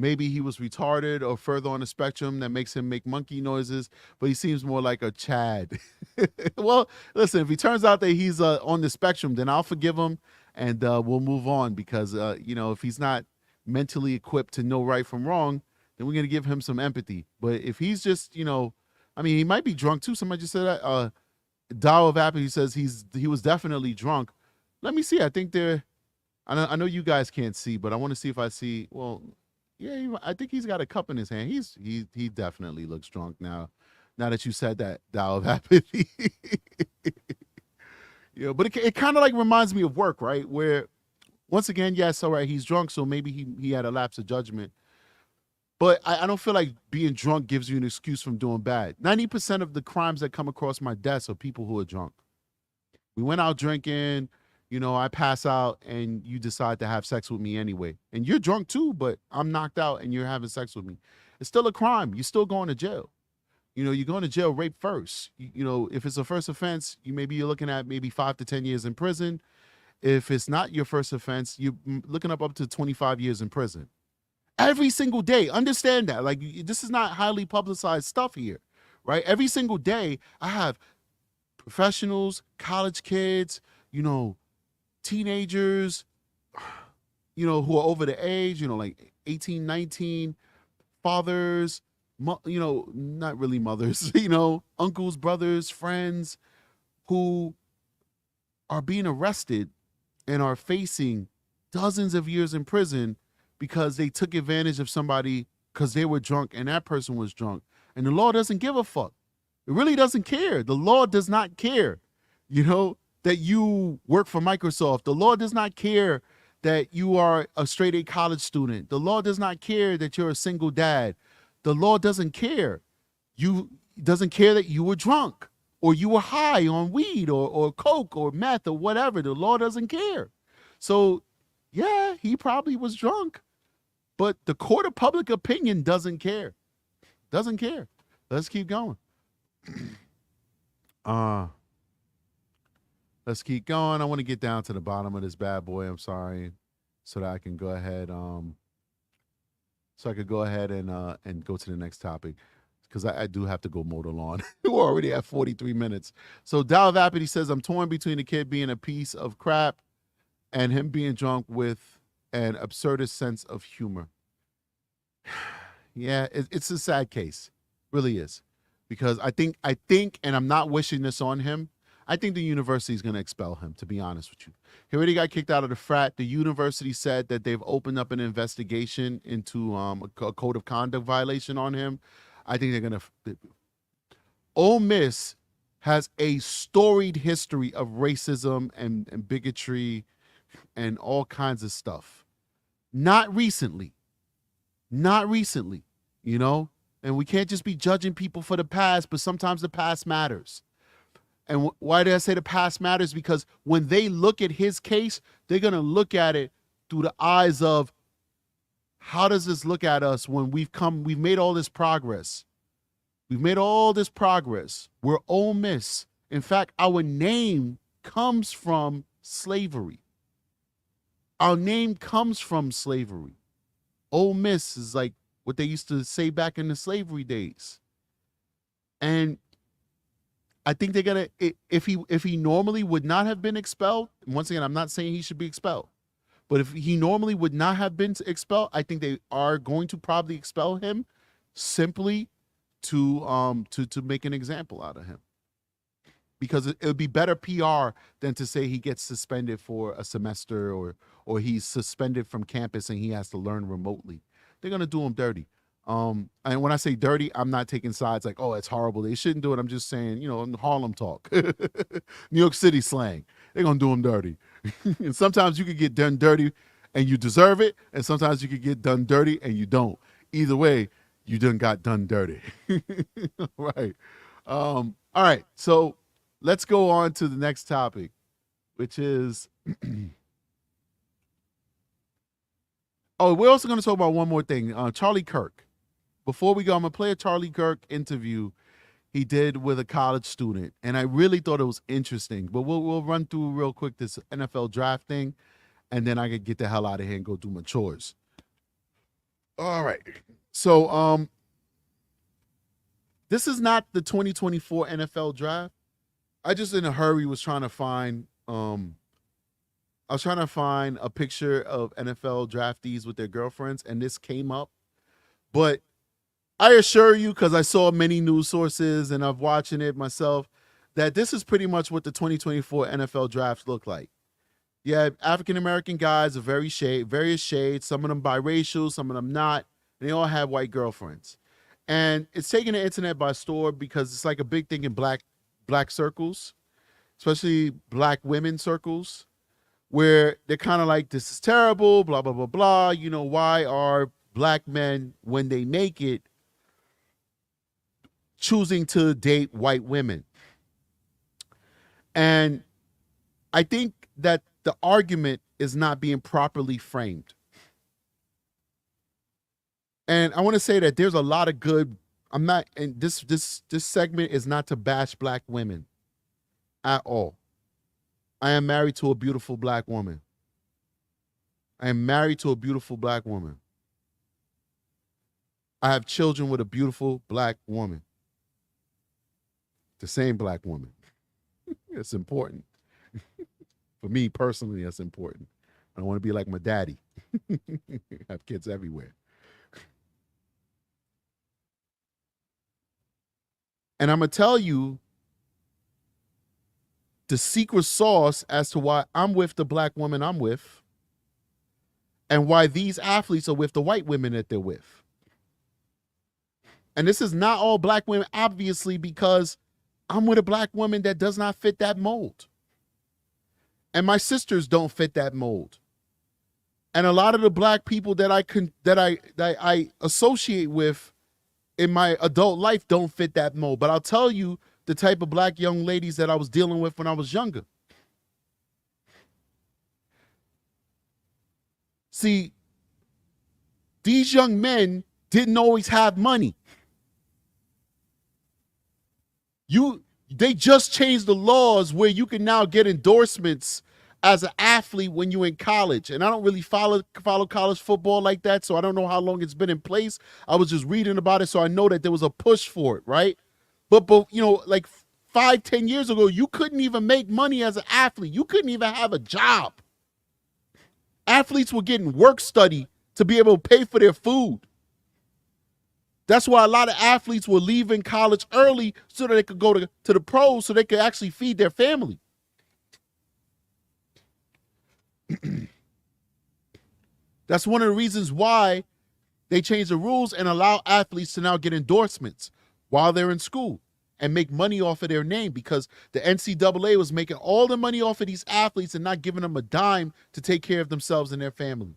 maybe he was retarded or further on the spectrum that makes him make monkey noises, but he seems more like a Chad. Well, listen, if he turns out that he's on the spectrum, then I'll forgive him and we'll move on because, if he's not mentally equipped to know right from wrong, then we're going to give him some empathy. But if he's just, he might be drunk too. Somebody just said that. Dow of Apple, he says he was definitely drunk. Let me see. I think I know you guys can't see, but I want to see if I see. Well, yeah, I think he's got a cup in his hand. He definitely looks drunk now. Now that you said that, Dow of Apathy. But it kind of like reminds me of work, right? Where once again, yes, all right, he's drunk, so maybe he had a lapse of judgment. But I don't feel like being drunk gives you an excuse from doing bad. 90% of the crimes that come across my desk are people who are drunk. We went out drinking, I pass out and you decide to have sex with me anyway. And you're drunk too, but I'm knocked out and you're having sex with me. It's still a crime. You're still going to jail. You're going to jail rape first. If it's a first offense, you're looking at maybe 5 to 10 years in prison. If it's not your first offense, you're looking up to 25 years in prison. Every single day. Understand that. Like, this is not highly publicized stuff here, right? Every single day, I have professionals, college kids, teenagers, who are over the age, like 18, 19, fathers, not really mothers, uncles, brothers, friends who are being arrested and are facing dozens of years in prison because they took advantage of somebody because they were drunk and that person was drunk. And the law doesn't give a fuck. It really doesn't care. The law does not care, that you work for Microsoft. The law does not care that you are a straight A college student. The law does not care that you're a single dad. The law doesn't care. Doesn't care that you were drunk or you were high on weed or coke or meth or whatever. The law doesn't care. So, yeah, he probably was drunk. But the court of public opinion doesn't care. Doesn't care. Let's keep going. Let's keep going. I want to get down to the bottom of this bad boy. I'm sorry. So that I can go ahead. And go to the next topic. Because I do have to go mow the lawn. We're already at 43 minutes. So Dow Vapid, he says, I'm torn between the kid being a piece of crap and him being drunk with an absurdist sense of humor. Yeah, it's a sad case. Really is. Because I think, and I'm not wishing this on him, I think the university is going to expel him, to be honest with you. He already got kicked out of the frat. The university said that they've opened up an investigation into a code of conduct violation on him. I think they're going to... Ole Miss has a storied history of racism and bigotry and all kinds of stuff. Not recently. And we can't just be judging people for the past, but sometimes the past matters. And why did I say the past matters? Because when they look at his case, they're going to look at it through the eyes of, how does this look at us when we've made all this progress? We're Ole Miss. In fact, our name comes from slavery. Ole Miss is like what they used to say back in the slavery days. And I think they're gonna, if he normally would not have been expelled, once again, I'm not saying he should be expelled, but if he normally would not have been expelled, I think they are going to probably expel him simply to make an example out of him. Because it would be better PR than to say he gets suspended for a semester or he's suspended from campus and he has to learn remotely. They're gonna do him dirty. And when I say dirty, I'm not taking sides like, oh, it's horrible, they shouldn't do it. I'm just saying, Harlem talk, New York City slang. They're gonna do him dirty. And sometimes you could get done dirty and you deserve it, and sometimes you could get done dirty and you don't. Either way, you done got done dirty. Right. All right. So let's go on to the next topic, which is we're also going to talk about one more thing. Charlie Kirk. Before we go, I'm going to play a Charlie Kirk interview he did with a college student, and I really thought it was interesting. But we'll run through real quick this NFL draft thing, and then I could get the hell out of here and go do my chores. All right. So this is not the 2024 NFL draft. I just in a hurry was trying to find I was trying to find a picture of NFL draftees with their girlfriends, and this came up. But I assure you, because I saw many news sources and I've watching it myself, that this is pretty much what the 2024 NFL drafts look like. You have African American guys of various shades, some of them biracial, some of them not, and they all have white girlfriends. And it's taking the internet by storm because it's like a big thing in black circles, especially black women circles, where they're kind of like, this is terrible, blah, blah, blah, blah. You know, why are black men, when they make it, choosing to date white women? And I think that the argument is not being properly framed. And I want to say that there's a lot of good. I'm not, and this segment is not to bash black women at all. I am married to a beautiful black woman. I am married to a beautiful black woman. I have children with a beautiful black woman. The same black woman. It's important. For me personally, that's important. I don't want to be like my daddy. Have kids everywhere. And I'm going to tell you the secret sauce as to why I'm with the black woman I'm with and why these athletes are with the white women that they're with. And this is not all black women, obviously, because I'm with a black woman that does not fit that mold. And my sisters don't fit that mold. And a lot of the black people that I associate with in my adult life don't fit that mold. But I'll tell you the type of black young ladies that I was dealing with when I was younger. See, these young men didn't always have money. They just changed the laws where you can now get endorsements as an athlete when you're in college. And I don't really follow college football like that, so I don't know how long it's been in place. I was just reading about it, so I know that there was a push for it, right? But you know, like 5-10 years ago, you couldn't even make money as an athlete. You couldn't even have a job. Athletes were getting work study to be able to pay for their food. That's why a lot of athletes were leaving college early so that they could go to the pros so they could actually feed their family. That's one of the reasons why they changed the rules and allow athletes to now get endorsements while they're in school and make money off of their name, because the NCAA was making all the money off of these athletes and not giving them a dime to take care of themselves and their family.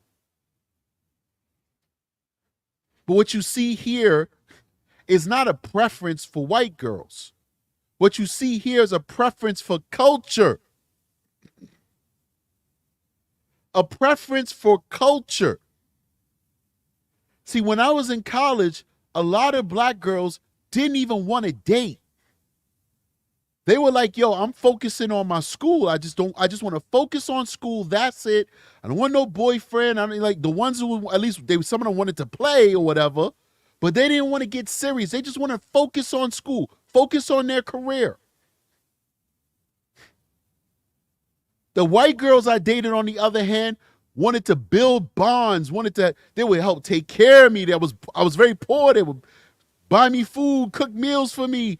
But what you see here is not a preference for white girls. What you see here is a preference for culture. A preference for culture. See, when I was in college, a lot of black girls didn't even want to date. They were like, yo, I'm focusing on my school. I just want to focus on school. That's it. I don't want no boyfriend. I don't like the ones who, at least some of them wanted to play or whatever, but they didn't want to get serious. They just want to focus on school, focus on their career. The white girls I dated, on the other hand, wanted to build bonds, they would help take care of me. I was very poor. They would buy me food, cook meals for me,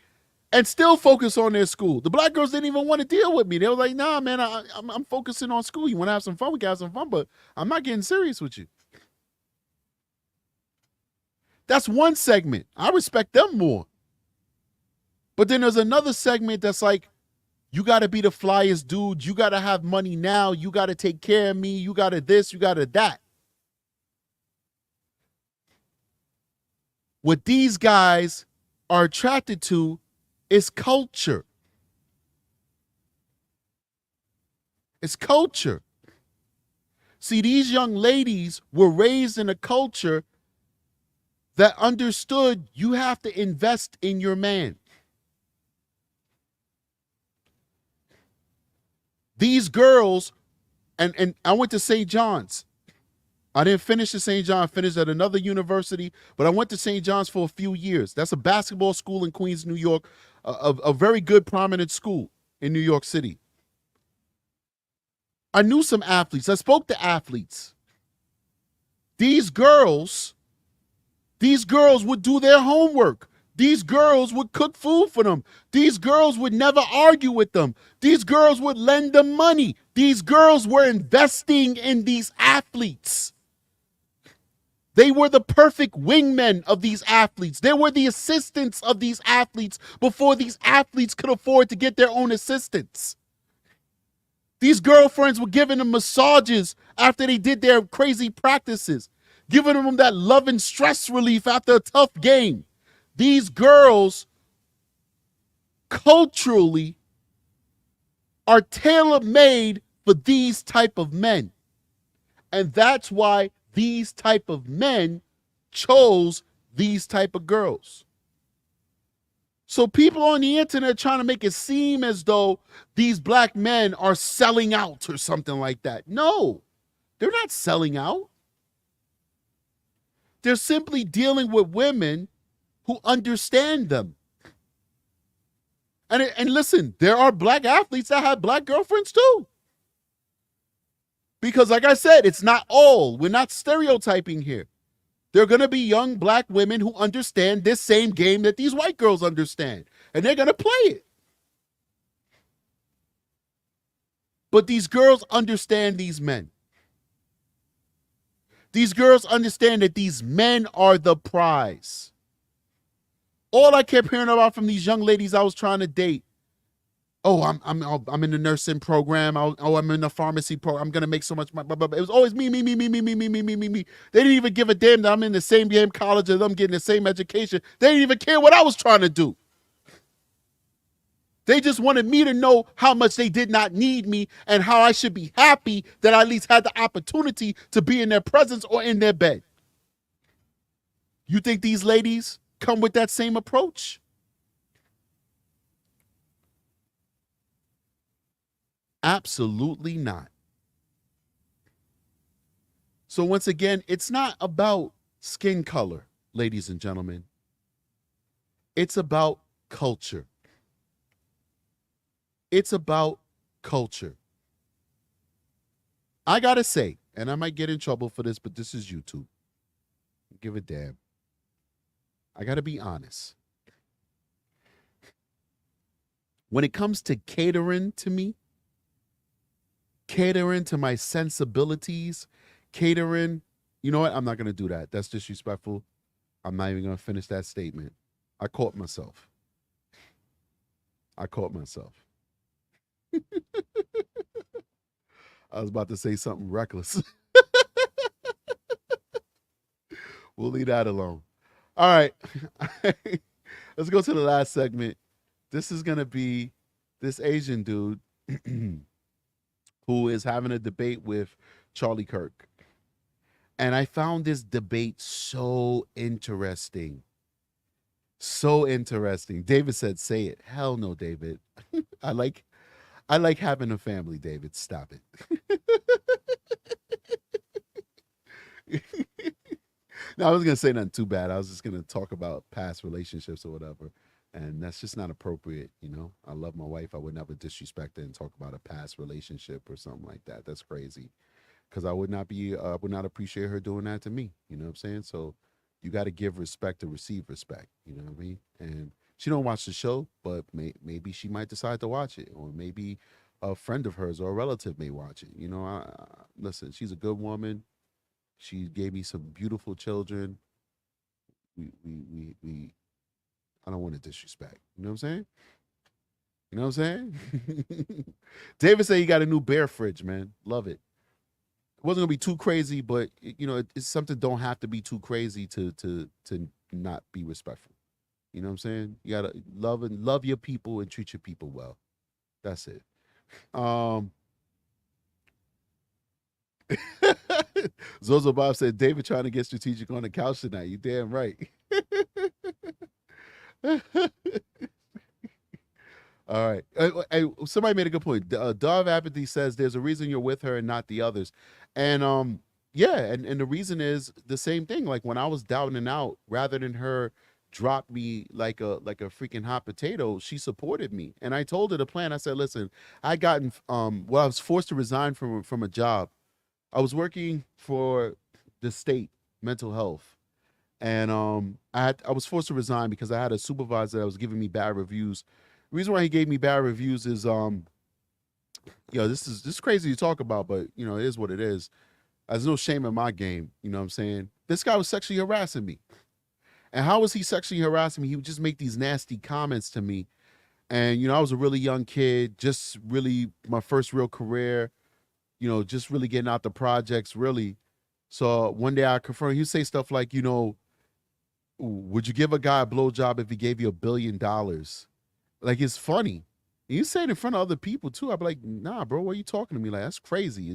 and still focus on their school. The black girls didn't even want to deal with me. They were like, nah, man, I'm focusing on school. You want to have some fun? We can have some fun, but I'm not getting serious with you. That's one segment. I respect them more. But then there's another segment that's like, you got to be the flyest dude. You got to have money now. You got to take care of me. You got to this, you got to that. What these guys are attracted to is culture. It's culture. See, these young ladies were raised in a culture that understood you have to invest in your man. These girls, and I went to St. John's. I didn't finish at St. John, I finished at another university, but I went to St. John's for a few years. That's a basketball school in Queens, New York, a very good, prominent school in New York City. I knew some athletes. I spoke to athletes. These girls would do their homework. These girls would cook food for them. These girls would never argue with them. These girls would lend them money. These girls were investing in these athletes. They were the perfect wingmen of these athletes. They were the assistants of these athletes before these athletes could afford to get their own assistants. These girlfriends were giving them massages after they did their crazy practices, giving them that love and stress relief after a tough game. These girls culturally are tailor-made for these type of men. And that's why these type of men chose these type of girls. So people on the internet trying to make it seem as though these black men are selling out or something like that. No, they're not selling out. They're simply dealing with women who understand them. And listen, there are black athletes that have black girlfriends too. Because like I said, it's not all. We're not stereotyping here. There are going to be young black women who understand this same game that these white girls understand. And they're going to play it. But these girls understand these men. These girls understand that these men are the prize. All I kept hearing about from these young ladies I was trying to date, I'm in the nursing program. I'm in the pharmacy program. I'm gonna make so much money. It was always me. They didn't even give a damn that I'm in the same damn college as them, getting the same education. They didn't even care what I was trying to do. They just wanted me to know how much they did not need me and how I should be happy that I at least had the opportunity to be in their presence or in their bed. You think these ladies come with that same approach? Absolutely not. So once again, it's not about skin color, ladies and gentlemen. It's about culture. It's about culture. I gotta say, and I might get in trouble for this, but this is YouTube. Give a damn. I gotta be honest. When it comes to catering to me, catering to my sensibilities, catering, you know what? I'm not going to do that. That's disrespectful. I'm not even going to finish that statement. I caught myself. I was about to say something reckless. We'll leave that alone. All right. Let's go to the last segment. This is going to be this Asian dude who is having a debate with Charlie Kirk. And I found this debate so interesting. So interesting. David said, say it. Hell no, David. I like having a family, David. Stop it. No, I wasn't going to say nothing too bad. I was just going to talk about past relationships or whatever. And that's just not appropriate, you know. I love my wife. I would never disrespect her and talk about a past relationship or something like that. That's crazy. Because I would not appreciate her doing that to me. You know what I'm saying? So you got to give respect to receive respect. You know what I mean? And she don't watch the show, but maybe she might decide to watch it, or maybe a friend of hers or a relative may watch it. You know, listen, she's a good woman. She gave me some beautiful children. I don't want to disrespect. You know what I'm saying? You know what I'm saying? David said he got a new bear fridge, man. Love it. It wasn't gonna be too crazy, but you know, it's something don't have to be too crazy to not be respectful. You know what I'm saying? You gotta love your people and treat your people well. That's it. Zozo Bob said David trying to get strategic on the couch tonight. You damn right. All right. Somebody made a good point. Dove Apathy says there's a reason you're with her and not the others. And Yeah, and the reason is the same thing. Like when I was down and out, rather than her drop me like a freaking hot potato, she supported me. And I told her the plan. I said, listen, I gotten well, I was forced to resign from a job. I was working for the state mental health. And I was forced to resign because I had a supervisor that was giving me bad reviews. The reason why he gave me bad reviews is this is crazy to talk about, but it is what it is. There's no shame in my game. You know what I'm saying? This guy was sexually harassing me. And how was he sexually harassing me? He would just make these nasty comments to me. And, I was a really young kid, just really my first real career, just really getting out the projects, really. So one day I confirmed, he'd say stuff like, would you give a guy a blowjob if he gave you $1 billion? Like, it's funny. And you say it in front of other people too. I'd be like, nah, bro, what are you talking to me? Like, that's crazy.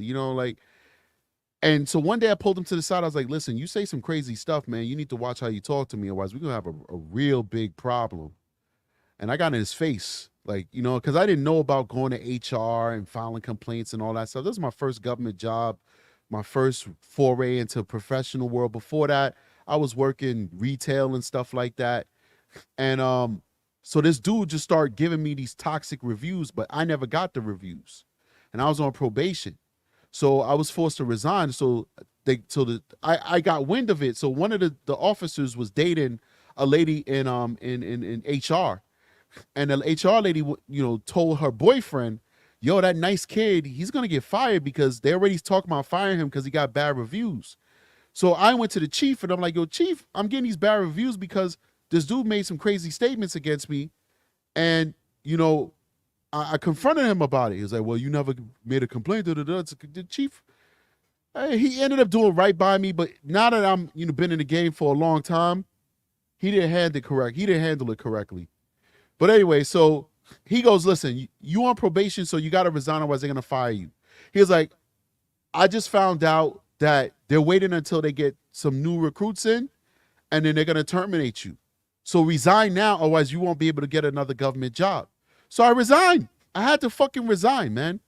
And so one day I pulled him to the side. I was like, listen, you say some crazy stuff, man. You need to watch how you talk to me. Otherwise, we're going to have a real big problem. And I got in his face, like, because I didn't know about going to HR and filing complaints and all that stuff. This was my first government job, my first foray into professional world. Before that, I was working retail and stuff like that. And so this dude just started giving me these toxic reviews, but I never got the reviews. And I was on probation. So I was forced to resign. So I got wind of it. So one of the officers was dating a lady in HR, and the HR lady told her boyfriend, "Yo, that nice kid, he's gonna get fired because they already talking about firing him because he got bad reviews." So I went to the chief and I'm like, "Yo, chief, I'm getting these bad reviews because this dude made some crazy statements against me, and I confronted him about it." He was like, "Well, you never made a complaint." The chief, he ended up doing right by me, but now that I'm been in the game for a long time, he didn't handle it correct. He didn't handle it correctly. But anyway, so he goes, "Listen, you on probation, so you got to resign, otherwise they're gonna fire you." He was like, "I just found out that they're waiting until they get some new recruits in, and then they're gonna terminate you. So resign now, otherwise you won't be able to get another government job." So I resigned. I had to fucking resign, man.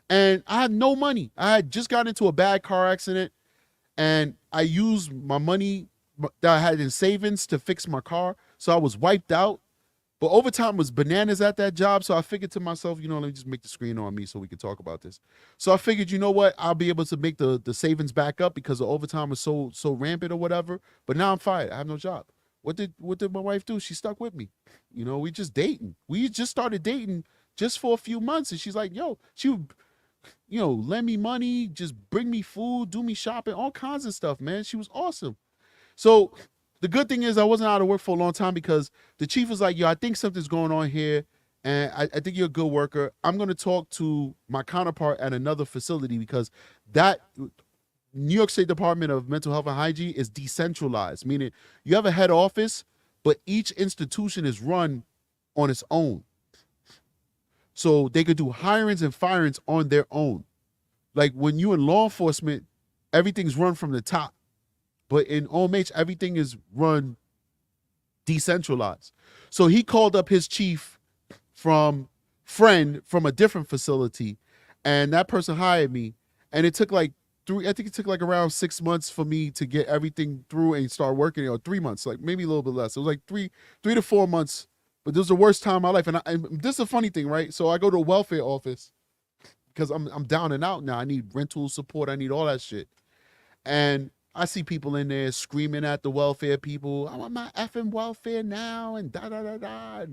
And I had no money. I had just gotten into a bad car accident, and I used my money that I had in savings to fix my car. So I was wiped out. But overtime was bananas at that job. So I figured to myself, let me just make the screen on me so we can talk about this. So I figured, you know what? I'll be able to make the savings back up because the overtime was so rampant or whatever. But now I'm fired. I have no job. What did my wife do? She stuck with me. We just dating. We just started dating just for a few months. And she's like, yo, she would, lend me money, just bring me food, do me shopping, all kinds of stuff, man. She was awesome. So the good thing is I wasn't out of work for a long time because the chief was like, yo, I think something's going on here. And I think you're a good worker. I'm going to talk to my counterpart at another facility because that New York State Department of Mental Health and Hygiene is decentralized, meaning you have a head office, but each institution is run on its own. So they could do hirings and firings on their own. Like when you in law enforcement, everything's run from the top. But in OMH, everything is run decentralized. So he called up his chief from a different facility, and that person hired me. And it took like around 6 months for me to get everything through and start working, or 3 months, like maybe a little bit less. It was like three to 4 months. But this was the worst time of my life. And this is a funny thing, right? So I go to a welfare office because I'm down and out now. I need rental support. I need all that shit. And I see people in there screaming at the welfare people, "I want my effing welfare now," and da-da-da-da.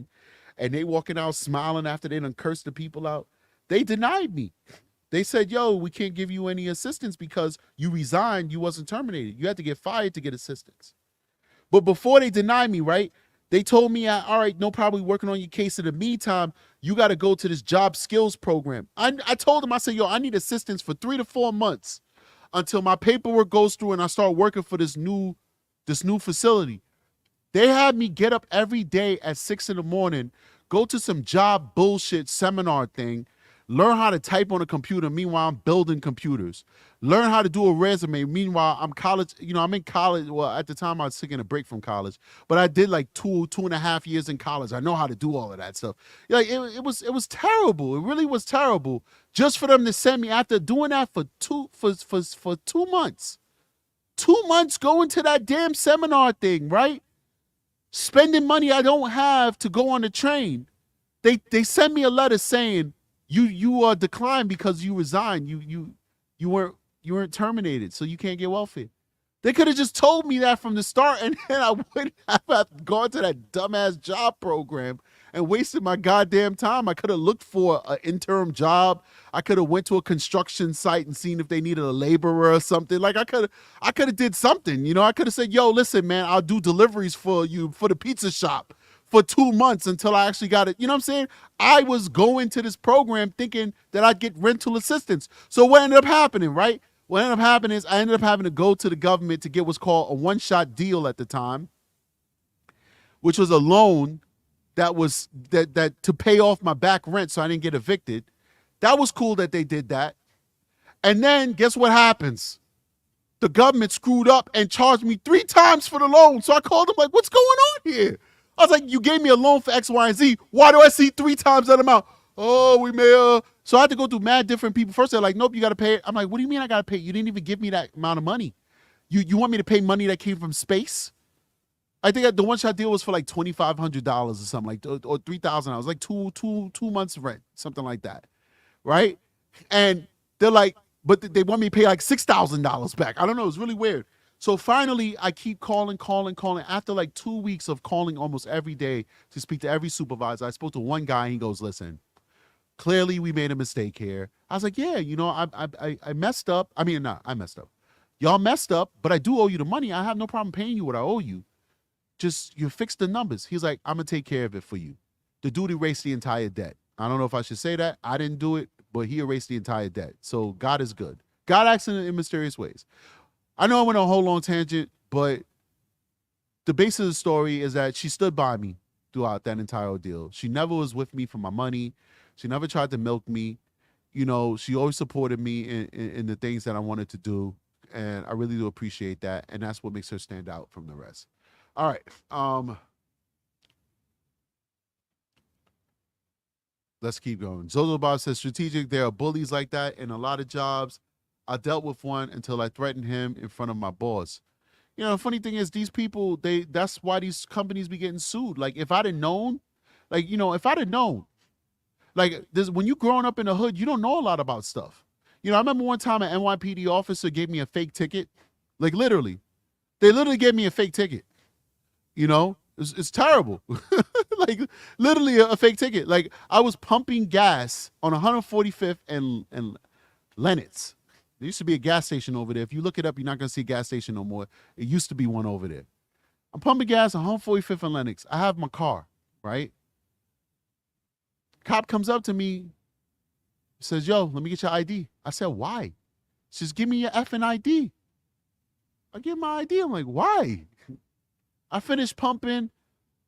And they walking out smiling after they done cursed the people out. They denied me. They said, "Yo, we can't give you any assistance because you resigned. You wasn't terminated. You had to get fired to get assistance." But before they denied me, right, they told me, "All right, no problem, working on your case. In the meantime, you got to go to this job skills program." I told them, I said, "Yo, I need assistance for 3 to 4 months until my paperwork goes through and I start working for this new facility." They had me get up every day at 6 in the morning, go to some job bullshit seminar thing, learn how to type on a computer. Meanwhile, I'm building computers. Learn how to do a resume. Meanwhile, I'm I'm in college. Well, at the time I was taking a break from college, but I did like 2.5 years in college. I know how to do all of that stuff. Like it was terrible. It really was terrible. Just for them to send me after doing that for 2 months. 2 months going to that damn seminar thing, right? Spending money I don't have to go on the train. They send me a letter saying you are declined because you resigned. You weren't terminated, so you can't get welfare. They could have just told me that from the start, and then I wouldn't have gone to that dumbass job program and wasted my goddamn time. I could have looked for an interim job. I could have went to a construction site and seen if they needed a laborer or something. Like I could have did something. You know, I could have said, "Yo, listen, man, I'll do deliveries for you for the pizza shop for 2 months until I actually got it." You know what I'm saying? I was going to this program thinking that I'd get rental assistance. So what ended up happening, right? What ended up happening is I ended up having to go to the government to get what's called a one-shot deal at the time, which was a loan that was that to pay off my back rent so I didn't get evicted. That was cool that they did that. And then guess what happens? The government screwed up and charged me 3 times for the loan. So I called them like, what's going on here? I was like, you gave me a loan for X, Y, and Z. Why do I see 3 times that amount? Oh, we may So I had to go through mad different people. First, they're like, nope, you got to pay it. I'm like, what do you mean I got to pay? You didn't even give me that amount of money. You want me to pay money that came from space? I think the one-shot deal was for like $2,500 or something, like, or $3,000. Like two months rent, something like that, right? And they're like, but they want me to pay like $6,000 back. I don't know. It's really weird. So finally, I keep calling. After like 2 weeks of calling almost every day to speak to every supervisor, I spoke to one guy. And he goes, listen, clearly we made a mistake here. I was like, yeah, I messed up. I messed up. Y'all messed up, but I do owe you the money. I have no problem paying you what I owe you. Just you fix the numbers. He's like, I'm going to take care of it for you. The dude erased the entire debt. I don't know if I should say that. I didn't do it, but he erased the entire debt. So God is good. God acts in mysterious ways. I know I went on a whole long tangent, but the base of the story is that she stood by me throughout that entire ordeal. She never was with me for my money. She never tried to milk me. You know, she always supported me in the things that I wanted to do. And I really do appreciate that. And that's what makes her stand out from the rest. All right. Let's keep going. Zozo Bob says, strategic, there are bullies like that in a lot of jobs. I dealt with one until I threatened him in front of my boss. You know, the funny thing is these people, that's why these companies be getting sued. Like if I'd have known, like, when you growing up in the hood, you don't know a lot about stuff. You know, I remember one time an NYPD officer gave me a fake ticket. Like literally. They literally gave me a fake ticket. You know, it's terrible. Like literally a fake ticket. Like I was pumping gas on 145th and Lenox. There used to be a gas station over there. If you look it up, you're not going to see a gas station no more. It used to be one over there. I'm pumping gas on 145th and Lenox. I have my car, right? Cop comes up to me, says, yo, let me get your ID. I said, why? She says, give me your effing ID. I give my ID. I'm like, why? I finished pumping.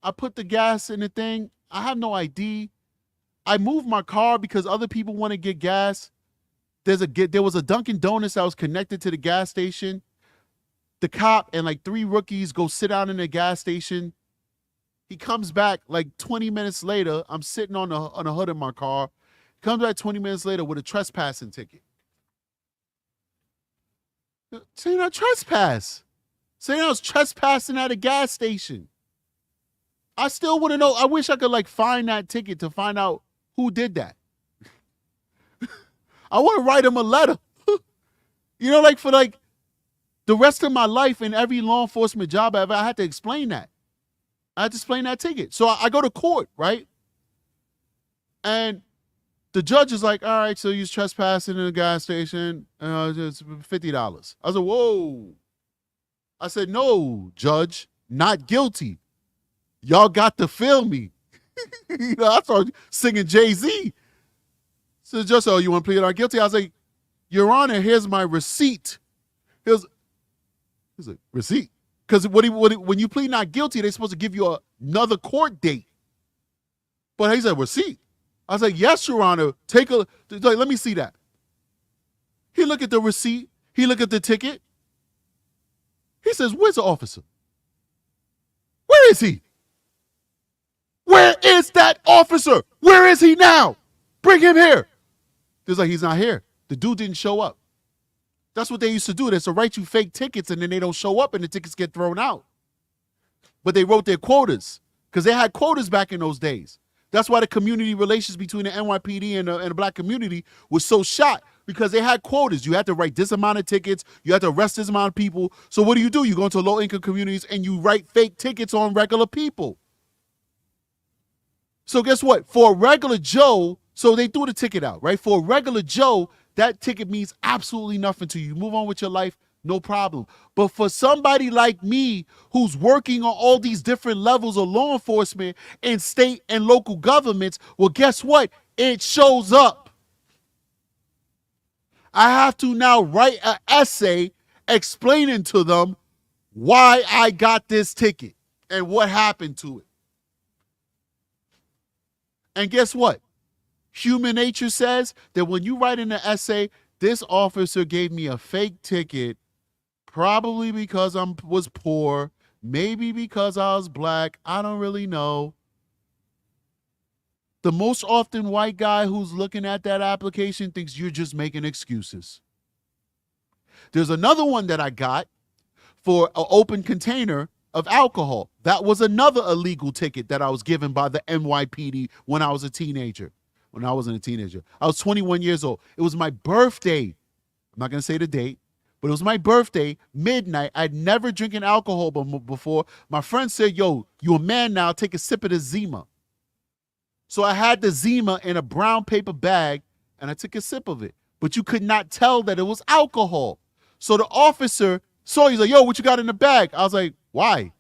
I put the gas in the thing. I have no ID. I moved my car because other people want to get gas. There was a Dunkin' Donuts that was connected to the gas station. The cop and like 3 rookies go sit down in the gas station. He comes back like 20 minutes later. I'm sitting on the hood of my car. Comes back 20 minutes later with a trespassing ticket. Say not trespass. Say I was trespassing at a gas station. I still want to know. I wish I could like find that ticket to find out who did that. I want to write him a letter. You know, like for like the rest of my life in every law enforcement job I had to explain that. I had to explain that ticket. So I go to court, right? And the judge is like, all right, so you're trespassing in a gas station. It's $50. I was like, whoa. I said, no, judge, not guilty. Y'all got to feel me. You know, I started singing Jay-Z. So the judge said, oh, you want to plead not guilty? I was like, Your Honor, here's my receipt. Here's a receipt. Because when you plead not guilty, they're supposed to give you another court date. But he said, receipt. I was like, yes, Your Honor. Let me see that. He looked at the receipt. He looked at the ticket. He says, where's the officer? Where is he? Where is that officer? Where is he now? Bring him here. He's like, he's not here. The dude didn't show up. That's what they used to do. They to write you fake tickets and then they don't show up and the tickets get thrown out. But they wrote their quotas because they had quotas back in those days. That's why the community relations between the NYPD and the black community was so shot, because they had quotas. You had to write this amount of tickets. You had to arrest this amount of people. So what do? You go into low-income communities and you write fake tickets on regular people. So guess what? For a regular Joe, so they threw the ticket out, right? For a regular Joe, that ticket means absolutely nothing to you. You move on with your life, no problem. But for somebody like me who's working on all these different levels of law enforcement in state and local governments, well, guess what? It shows up. I have to now write an essay explaining to them why I got this ticket and what happened to it. And guess what? Human nature says that when you write in an essay, this officer gave me a fake ticket, probably because I was poor, maybe because I was black, I don't really know. The most often white guy who's looking at that application thinks you're just making excuses. There's another one that I got for an open container of alcohol. That was another illegal ticket that I was given by the NYPD when I was a teenager. When I wasn't a teenager. I was 21 years old. It was my birthday. I'm not going to say the date, but it was my birthday, midnight. I'd never drinking alcohol before. My friend said, yo, you a man now, take a sip of the Zima. So I had the Zima in a brown paper bag, and I took a sip of it. But you could not tell that it was alcohol. So the officer saw, he's like, yo, what you got in the bag? I was like, why?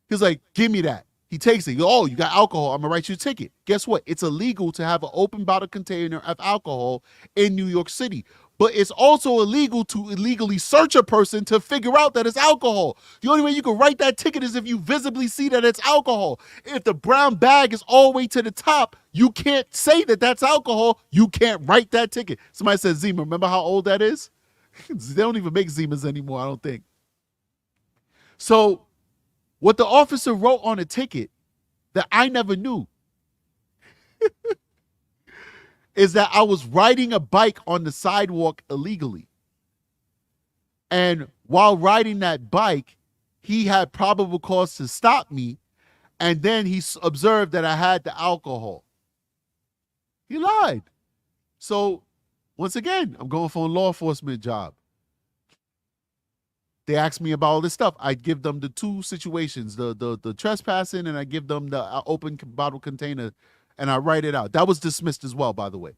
He's like, give me that. He takes it. Oh, you got alcohol. I'm going to write you a ticket. Guess what? It's illegal to have an open bottle container of alcohol in New York City. But it's also illegal to illegally search a person to figure out that it's alcohol. The only way you can write that ticket is if you visibly see that it's alcohol. If the brown bag is all the way to the top, you can't say that that's alcohol. You can't write that ticket. Somebody said Zima. Remember how old that is? They don't even make Zimas anymore, I don't think. So what the officer wrote on a ticket that I never knew is that I was riding a bike on the sidewalk illegally. And while riding that bike, he had probable cause to stop me. And then he observed that I had the alcohol. He lied. So once again, I'm going for a law enforcement job. They ask me about all this stuff. I give them the two situations, the trespassing, and I give them the open bottle container, and I write it out. That was dismissed as well, by the way.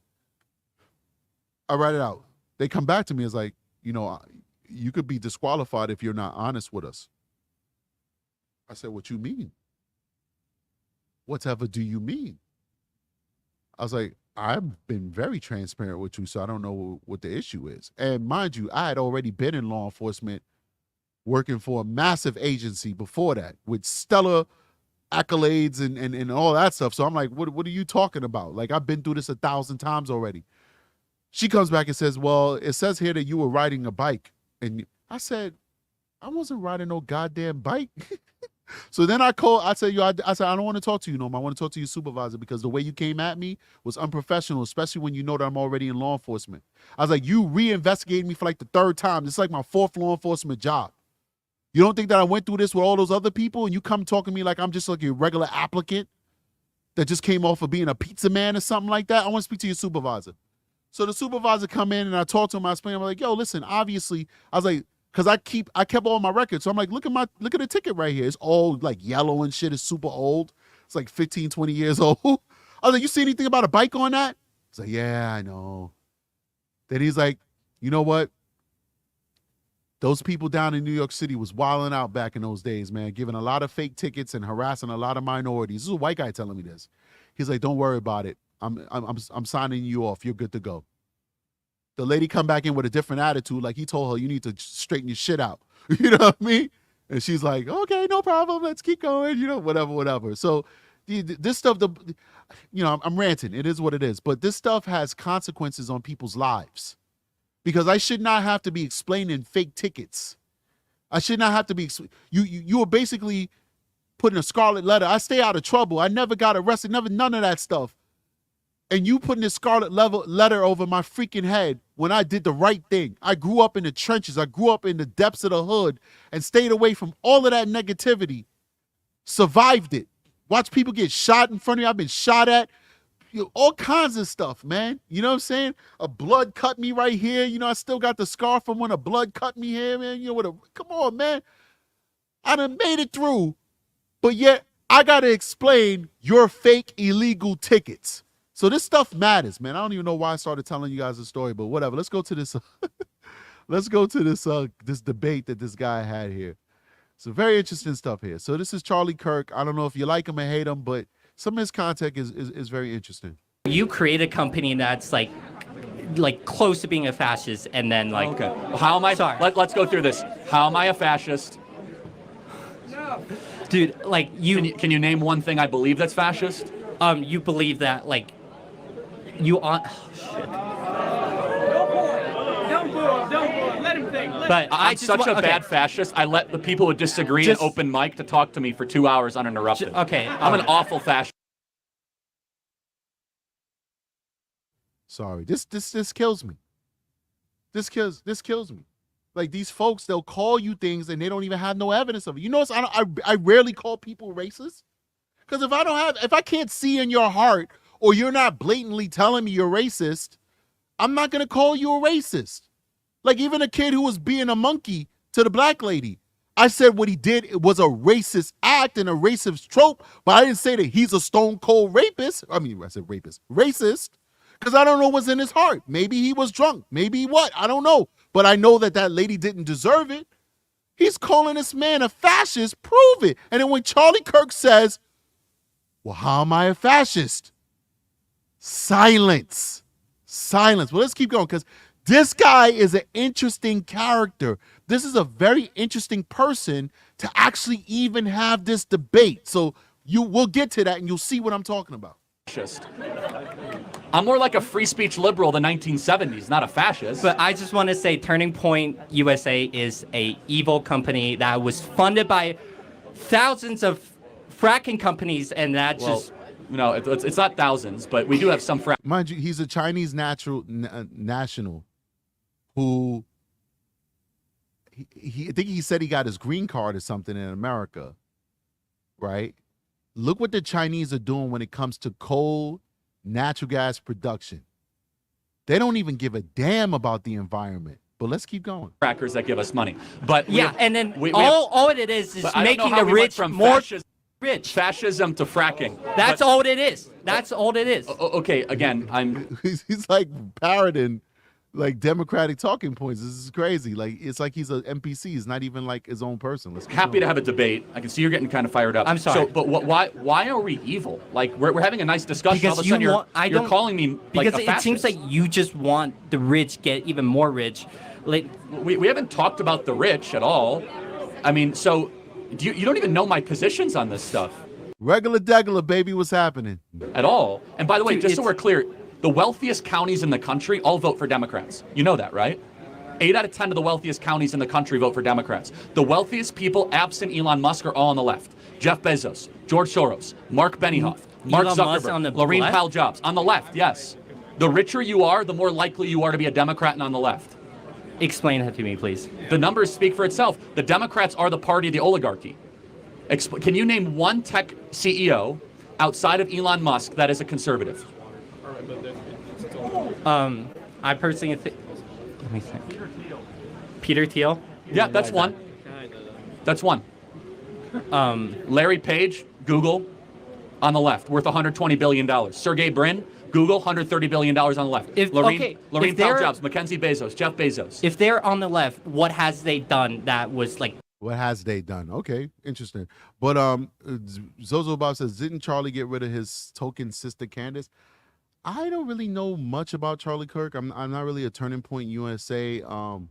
I write it out. They come back to me as like, you know, you could be disqualified if you're not honest with us. I said, what you mean? Whatever do you mean? I was like, I've been very transparent with you, so I don't know what the issue is. And mind you, I had already been in law enforcement working for a massive agency before that with stellar accolades and all that stuff. So I'm like, what are you talking about? Like, I've been through this 1,000 times already. She comes back and says, well, it says here that you were riding a bike. And I said, I wasn't riding no goddamn bike. So then I said, I said, I don't want to talk to you no more. I want to talk to your supervisor because the way you came at me was unprofessional, especially when you know that I'm already in law enforcement. I was like, you reinvestigated me for like the third time. This is like my fourth law enforcement job. You don't think that I went through this with all those other people and you come talking to me like I'm just like a regular applicant that just came off of being a pizza man or something like that? I want to speak to your supervisor. So the supervisor come in and I talk to him. I explain. I'm like, yo, listen, obviously, I was like, because I kept all my records. So I'm like, look at the ticket right here. It's all like yellow and shit. It's super old. It's like 15, 20 years old. I was like, you see anything about a bike on that? He's like, yeah, I know. Then he's like, you know what? Those people down in New York City was wilding out back in those days, man, giving a lot of fake tickets and harassing a lot of minorities. This is a white guy telling me this. He's like, don't worry about it. I'm signing you off. You're good to go. The lady come back in with a different attitude. Like he told her, you need to straighten your shit out. You know what I mean? And she's like, okay, no problem. Let's keep going. You know, whatever. So this stuff, I'm ranting. It is what it is. But this stuff has consequences on people's lives. Because I should not have to be explaining fake tickets. I should not have to be. You were basically putting a scarlet letter. I stay out of trouble. I never got arrested. None of that stuff. And you putting this scarlet letter over my freaking head when I did the right thing. I grew up in the trenches. I grew up in the depths of the hood and stayed away from all of that negativity. Survived it. Watch people get shot in front of me. I've been shot at. All kinds of stuff, man. You know what I'm saying? A blood cut me right here. I still got the scar from when a blood cut me here, man. Come on, man. I done made it through, but yet I got to explain your fake illegal tickets. So this stuff matters, man. I don't even know why I started telling you guys the story, but whatever. Let's go to this. Let's go to this debate that this guy had here. So very interesting stuff here. So this is Charlie Kirk. I don't know if you like him or hate him, but some of his content is very interesting. You create a company that's like close to being a fascist, and then okay. How am I? Sorry. Let's go through this. How am I a fascist? Dude, Can you name one thing I believe that's fascist? You believe that you on. Oh, shit. Don't boo. Let him think. But I'm such a bad fascist. I let the people who disagree in open mic to talk to me for 2 hours uninterrupted. Okay. I'm an awful fascist. Sorry, this kills me. This kills me. Like, these folks, they'll call you things and they don't even have no evidence of it. You notice I rarely call people racist, because if I can't see in your heart, or you're not blatantly telling me you're racist, I'm not gonna call you a racist. Like, even a kid who was being a monkey to the black lady, I said what he did, it was a racist act and a racist trope, but I didn't say that he's a stone cold rapist. I said rapist, racist, because I don't know what's in his heart. Maybe he was drunk, maybe what, I don't know. But I know that lady didn't deserve it. He's calling this man a fascist. Prove it. And then when Charlie Kirk says, well, how am I a fascist? Silence. Well, let's keep going, because this guy is an interesting character. This is a very interesting person to actually even have this debate. So we'll get to that and you'll see what I'm talking about. I'm more like a free speech liberal of the 1970s, not a fascist. But I just want to say Turning Point USA is a evil company that was funded by thousands of fracking companies, and No, it's not thousands, but we do have some frack. Mind you, he's a Chinese national who I think he said he got his green card or something in America, right? Look what the Chinese are doing when it comes to coal, natural gas production. They don't even give a damn about the environment. But let's keep going. Crackers that give us money. But all it is making the rich more rich. Fascism to fracking. That's all it is. That's all it is. Okay, again, he's like parroting like Democratic talking points. This is crazy. Like, it's like he's an NPC. He's not even like his own person. Happy to have a debate. I can see you're getting kind of fired up. I'm sorry. So, but why are we evil? Like, we're having a nice discussion. Because all of a sudden you're calling me like a because fascist. It seems like you just want the rich get even more rich. Like, we haven't talked about the rich at all. I mean, so you don't even know my positions on this stuff. Regular degular, baby, what's happening? At all. And by the way, just so we're clear, the wealthiest counties in the country all vote for Democrats. You know that, right? 8 out of 10 of the wealthiest counties in the country vote for Democrats. The wealthiest people, absent Elon Musk, are all on the left. Jeff Bezos, George Soros, Mark Benioff, Mark Zuckerberg, Laurene Powell Jobs. On the left, yes. The richer you are, the more likely you are to be a Democrat and on the left. Explain that to me, please. The numbers speak for itself. The Democrats are the party of the oligarchy. Can you name one tech CEO outside of Elon Musk that is a conservative? I personally think. Let me think. Peter Thiel. Yeah, that's one. That's one. Larry Page, Google, on the left, worth $120 billion. Sergey Brin, Google, $130 billion on the left. Laurene Powell Jobs, Mackenzie Bezos, Jeff Bezos. If they're on the left, what has they done that was like? What has they done? Okay, interesting. But Zozo Bob says, didn't Charlie get rid of his token sister Candace? I don't really know much about Charlie Kirk. I'm not really a Turning Point USA. I'm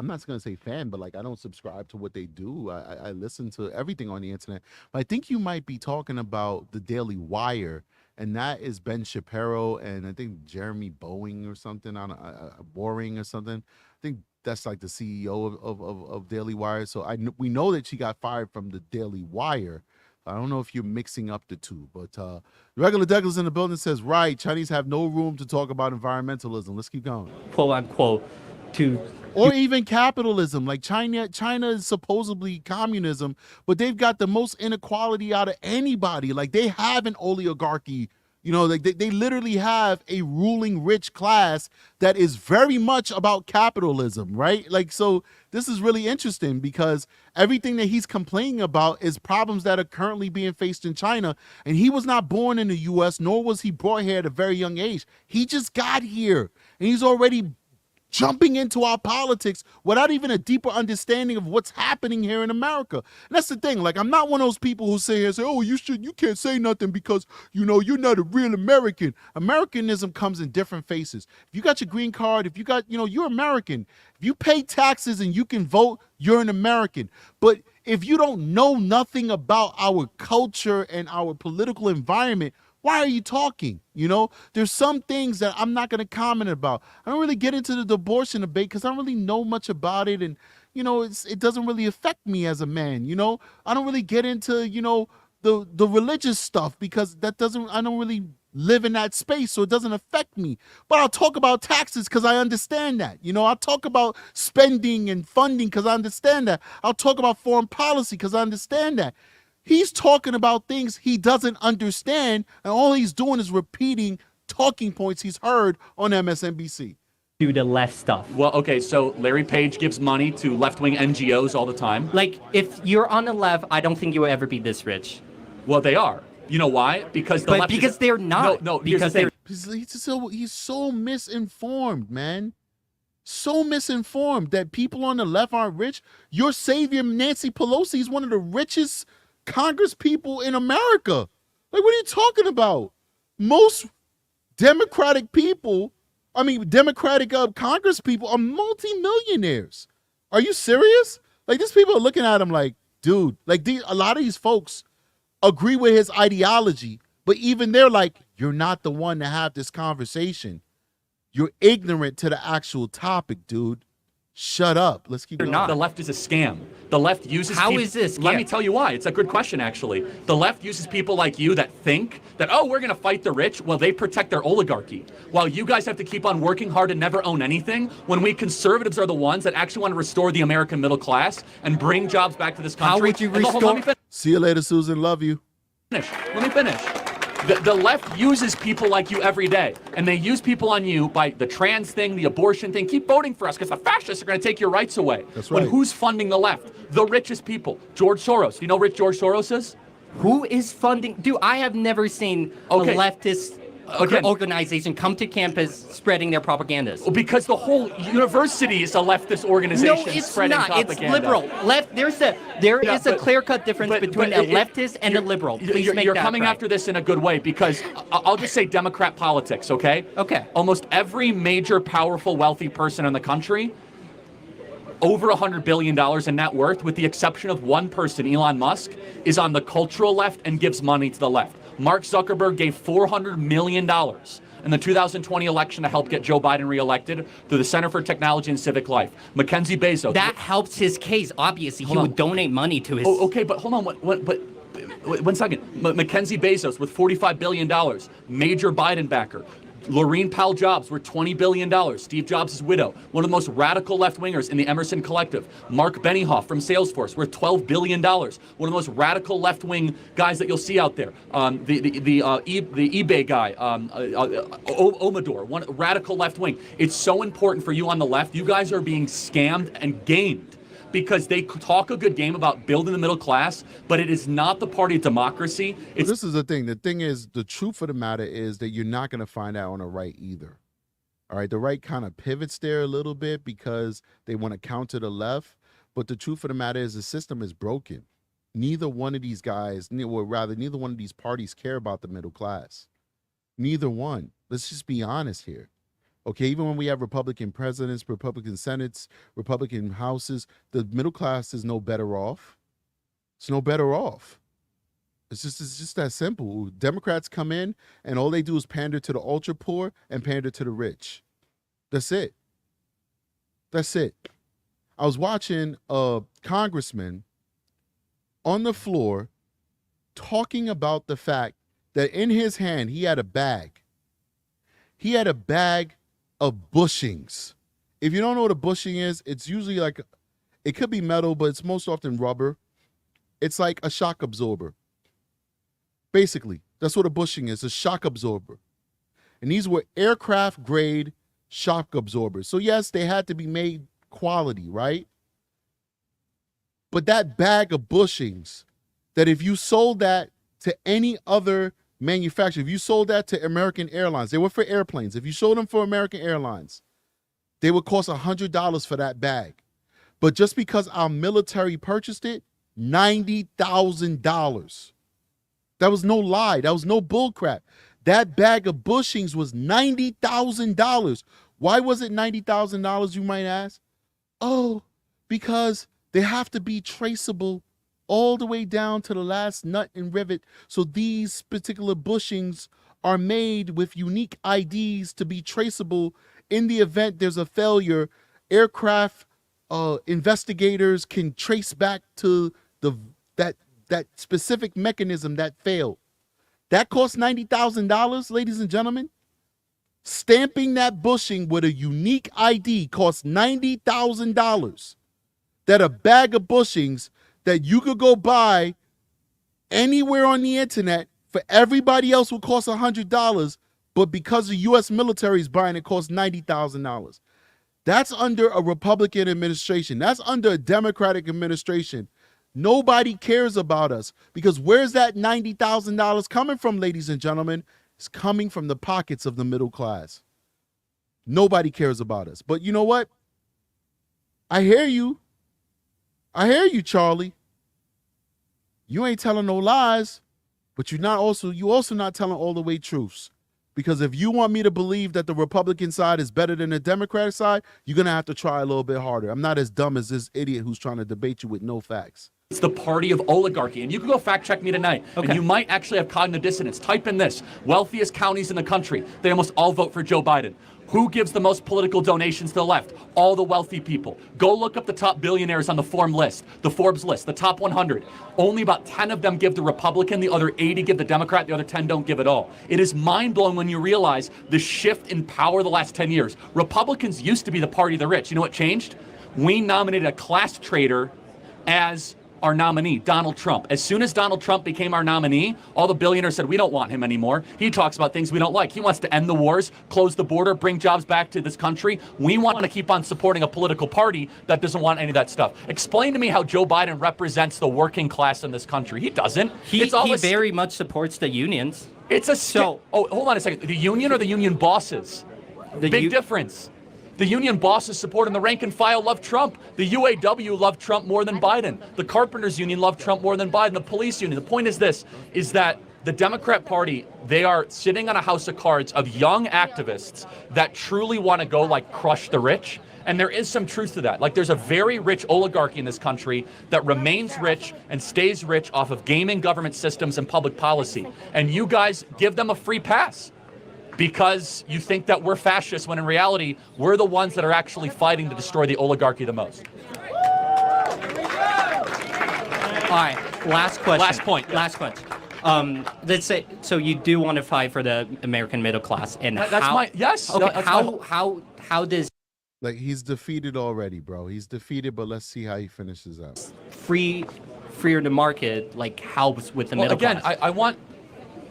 not gonna say fan, but like I don't subscribe to what they do. I listen to everything on the internet. But I think you might be talking about the Daily Wire, and that is Ben Shapiro and I think Jeremy Boeing or something on Boring or something. I think that's like the CEO of Daily Wire. So we know that she got fired from the Daily Wire I don't know if you're mixing up the two, but regular Douglas in the building says, right, Chinese have no room to talk about environmentalism. Let's keep going. quote unquote, to Or even capitalism. Like China is supposedly communism, but they've got the most inequality out of anybody. Like they have an oligarchy. You know, like they literally have a ruling rich class that is very much about capitalism, right? Like, so this is really interesting because everything that he's complaining about is problems that are currently being faced in China. And he was not born in the US, nor was he brought here at a very young age. He just got here and he's already jumping into our politics without even a deeper understanding of what's happening here in America. And that's the thing. Like, I'm not one of those people who say, oh, you can't say nothing because, you know, you're not a real American. Americanism comes in different faces. If you got your green card, if you got, you know, you're American. If you pay taxes and you can vote, you're an American. But if you don't know nothing about our culture and our political environment, why are you talking? You know, there's some things that I'm not going to comment about. I don't really get into the abortion debate because I don't really know much about it. And, you know, it doesn't really affect me as a man. You know, I don't really get into, you know, the religious stuff because I don't really live in that space. So it doesn't affect me. But I'll talk about taxes because I understand that. You know, I'll talk about spending and funding because I understand that. I'll talk about foreign policy because I understand that. He's talking about things he doesn't understand, and all he's doing is repeating talking points he's heard on MSNBC. do the left stuff. Well, okay, so Larry Page gives money to left-wing NGOs all the time. Like, if you're on the left, I don't think you will ever be this rich. Well, they are. You know why? Because the left because they're not. No, because they're. He's so misinformed, man. So misinformed that people on the left aren't rich. Your savior, Nancy Pelosi, is one of the richest Congress people in America. Like, what are you talking about? Most Democratic Congress people are multimillionaires. Are you serious? Like, these people are looking at him like, dude, like a lot of these folks agree with his ideology, but even they're like, you're not the one to have this conversation. You're ignorant to the actual topic, dude. Shut up. Let's keep going. Not. The left is a scam. The left uses How is this? Let me tell you why. It's a good question, actually. The left uses people like you that think that, oh, we're going to fight the rich. Well, they protect their oligarchy. While you guys have to keep on working hard and never own anything, when we conservatives are the ones that actually want to restore the American middle class and bring jobs back to this country. How would you restore? Let me See you later, Susan. Love you. Let me finish. The left uses people like you every day, and they use people on you by the trans thing, the abortion thing. Keep voting for us because the fascists are going to take your rights away. That's right. When who's funding the left? The richest people. George Soros. Do you know who George Soros is? Who is funding? Dude, I have never seen a leftist organization come to campus spreading their propagandas. Well, because the whole university is a leftist organization No, it's spreading not. propaganda. It's liberal. There is a clear-cut difference between a leftist and a liberal. Please make you're that coming right. after this in a good way because I'll just say Democrat politics, okay? Okay. Almost every major, powerful, wealthy person in the country, over $100 billion in net worth, with the exception of one person, Elon Musk, is on the cultural left and gives money to the left. Mark Zuckerberg gave $400 million in the 2020 election to help get Joe Biden reelected through the Center for Technology and Civic Life. Mackenzie Bezos. That helps his case. Obviously, he would donate money to his. Oh, okay, but hold on. One second. Mackenzie Bezos with $45 billion, major Biden backer. Laurene Powell Jobs worth $20 billion. Steve Jobs' widow, one of the most radical left-wingers in the Emerson Collective. Mark Benioff from Salesforce worth $12 billion. One of the most radical left-wing guys that you'll see out there. The eBay guy, Omador, one radical left-wing. It's so important for you on the left. You guys are being scammed and gamed, because they talk a good game about building the middle class, but it is not the party of democracy. This is the thing. The thing is, the truth of the matter is that you're not going to find that on the right either. All right, the right kind of pivots there a little bit because they want to counter the left, but the truth of the matter is the system is broken. Neither one of these guys, or rather, neither one of these parties care about the middle class. Neither one. Let's just be honest here. Okay, even when we have Republican presidents, Republican senates, Republican houses, the middle class is no better off. It's no better off. It's just that simple. Democrats come in and all they do is pander to the ultra poor and pander to the rich. That's it. That's it. I was watching a congressman on the floor talking about the fact that in his hand he had a bag. He had a bag of bushings. If you don't know what a bushing is, it's usually like, it could be metal, but it's most often rubber. It's like a shock absorber. Basically, that's what a bushing is, a shock absorber. And these were aircraft grade shock absorbers. So yes, they had to be made quality, right? But that bag of bushings, that if you sold that to any other manufacturer, if you sold that to American Airlines, they were for airplanes. If you sold them for American Airlines, they would cost $100 for that bag. But just because our military purchased it, $90,000. That was no lie. That was no bull crap. That bag of bushings was $90,000. Why was it $90,000, you might ask? Oh, because they have to be traceable all the way down to the last nut and rivet. So these particular bushings are made with unique IDs to be traceable in the event there's a failure. Aircraft investigators can trace back to that specific mechanism that failed. That cost $90,000, ladies and gentlemen. Stamping that bushing with a unique ID costs $90,000. That a bag of bushings that you could go buy anywhere on the internet for everybody else would cost $100, but because the U.S. military is buying it, costs $90,000. That's under a Republican administration. That's under a Democratic administration. Nobody cares about us because where's that $90,000 coming from, ladies and gentlemen? It's coming from the pockets of the middle class. Nobody cares about us. But you know what? I hear you. I hear you, Charlie. You ain't telling no lies, but you also not telling all the way truths. Because if you want me to believe that the Republican side is better than the Democratic side, you're going to have to try a little bit harder. I'm not as dumb as this idiot who's trying to debate you with no facts. It's the party of oligarchy. And you can go fact check me tonight. Okay. And you might actually have cognitive dissonance. Type in this. Wealthiest counties in the country. They almost all vote for Joe Biden. Who gives the most political donations to the left? All the wealthy people. Go look up the top billionaires on the Forbes list, the top 100. Only about 10 of them give the Republican, the other 80 give the Democrat, the other 10 don't give at all. It is mind-blowing when you realize the shift in power the last 10 years. Republicans used to be the party of the rich. You know what changed? We nominated a class traitor as our nominee, Donald Trump. As soon as Donald Trump became our nominee, all the billionaires said, we don't want him anymore. He talks about things we don't like. He wants to end the wars, close the border, bring jobs back to this country. We want to keep on supporting a political party that doesn't want any of that stuff. Explain to me how Joe Biden represents the working class in this country. He doesn't. He very much supports the unions. It's a oh, hold on a second. The union or the union bosses? Big difference. The union bosses support and the rank and file love Trump. The UAW loved Trump more than Biden. The carpenters union loved Trump more than Biden. The police union. The point is this, is that the Democrat Party, they are sitting on a house of cards of young activists that truly want to go like crush the rich. And there is some truth to that. Like there's a very rich oligarchy in this country that remains rich and stays rich off of gaming government systems and public policy. And you guys give them a free pass. Because you think that we're fascists, when in reality, we're the ones that are actually fighting to destroy the oligarchy the most. All right, last question. Last point. Last question. Let's say, so you do want to fight for the American middle class, and yes. Okay, how does like he's defeated already, bro? He's defeated, but let's see how he finishes up. freer the market like helps with the middle class? Again,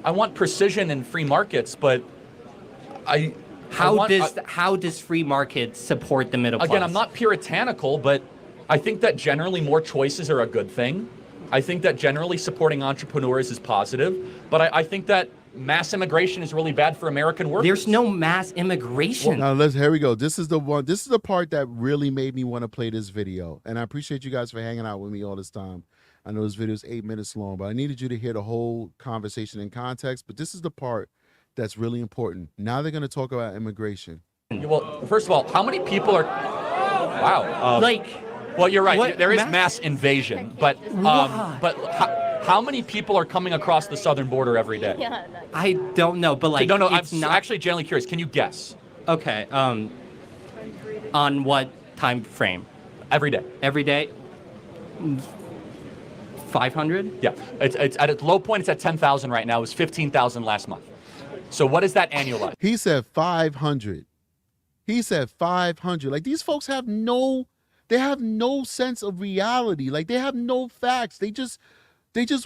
I want precision in free markets, but how does free market support the middle class? Again, I'm not puritanical, but I think that generally more choices are a good thing. I think that generally supporting entrepreneurs is positive, but I think that mass immigration is really bad for American workers. There's no mass immigration. Now here we go. This is the one. This is the part that really made me want to play this video, and I appreciate you guys for hanging out with me all this time. I know this video is 8 minutes long, but I needed you to hear the whole conversation in context. But this is the part that's really important. Now they're going to talk about immigration. Well, first of all, how many people are... Wow. Well, you're right. There is mass invasion, but how many people are coming across the southern border every day? I don't know, but like... No, I'm actually genuinely curious. Can you guess? Okay. On what time frame? Every day. Every day? 500? Yeah, it's at its low point. It's at 10,000 right now. It was 15,000 last month. So what is that annualized? He said 500. He said 500. Like, these folks have no sense of reality. Like, they have no facts. They just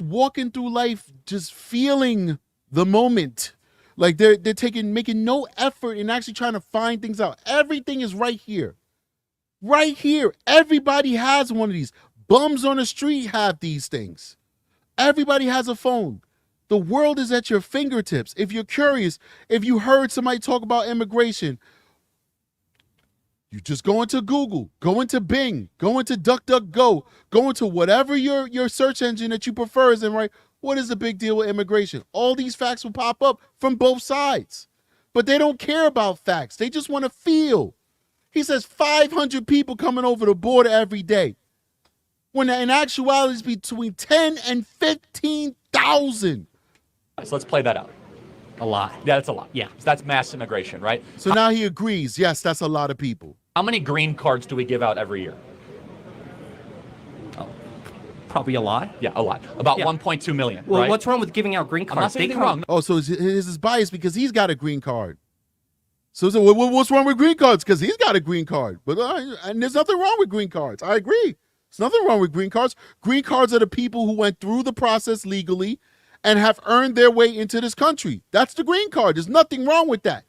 walking through life just feeling the moment. Like, they're making no effort in actually trying to find things out. Everything is right here. Right here. Everybody has one of these. Bums on the street have these things. Everybody has a phone. The world is at your fingertips. If you're curious, if you heard somebody talk about immigration, you just go into Google, go into Bing, go into DuckDuckGo, go into whatever your search engine that you prefer is, and write, what is the big deal with immigration? All these facts will pop up from both sides. But they don't care about facts. They just want to feel. He says 500 people coming over the border every day, when in actuality it's between 10 and 15,000. So let's play that out. A lot. Yeah, that's a lot. Yeah. So that's mass immigration, right? So now he agrees. Yes, that's a lot of people. How many green cards do we give out every year? Probably a lot. Yeah, a lot. About Yeah. 1.2 million, Well, right? what's wrong with giving out green I'm not cards? saying anything come- wrong. Oh, so his bias because he's got a green card. So what's wrong with green cards? Because he's got a green card. But and there's nothing wrong with green cards. I agree. There's nothing wrong with green cards. Green cards are the people who went through the process legally and have earned their way into this country. That's the green card. There's nothing wrong with that.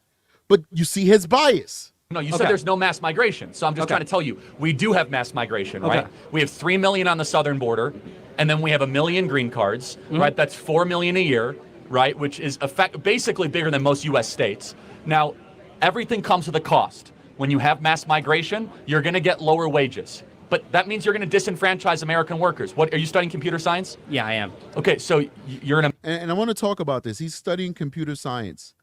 But you see his bias. No, you Okay. said there's no mass migration. So I'm just Okay. trying to tell you, we do have mass migration, Okay. right? We have 3 million on the southern border, and then we have 1 million green cards, right? That's 4 million a year, right? Which is basically bigger than most U.S. states. Now, everything comes with a cost. When you have mass migration, you're going to get lower wages. But that means you're going to disenfranchise American workers. What, are you studying computer science? Yeah, I am. Okay, so you're in And I want to talk about this. He's studying computer science.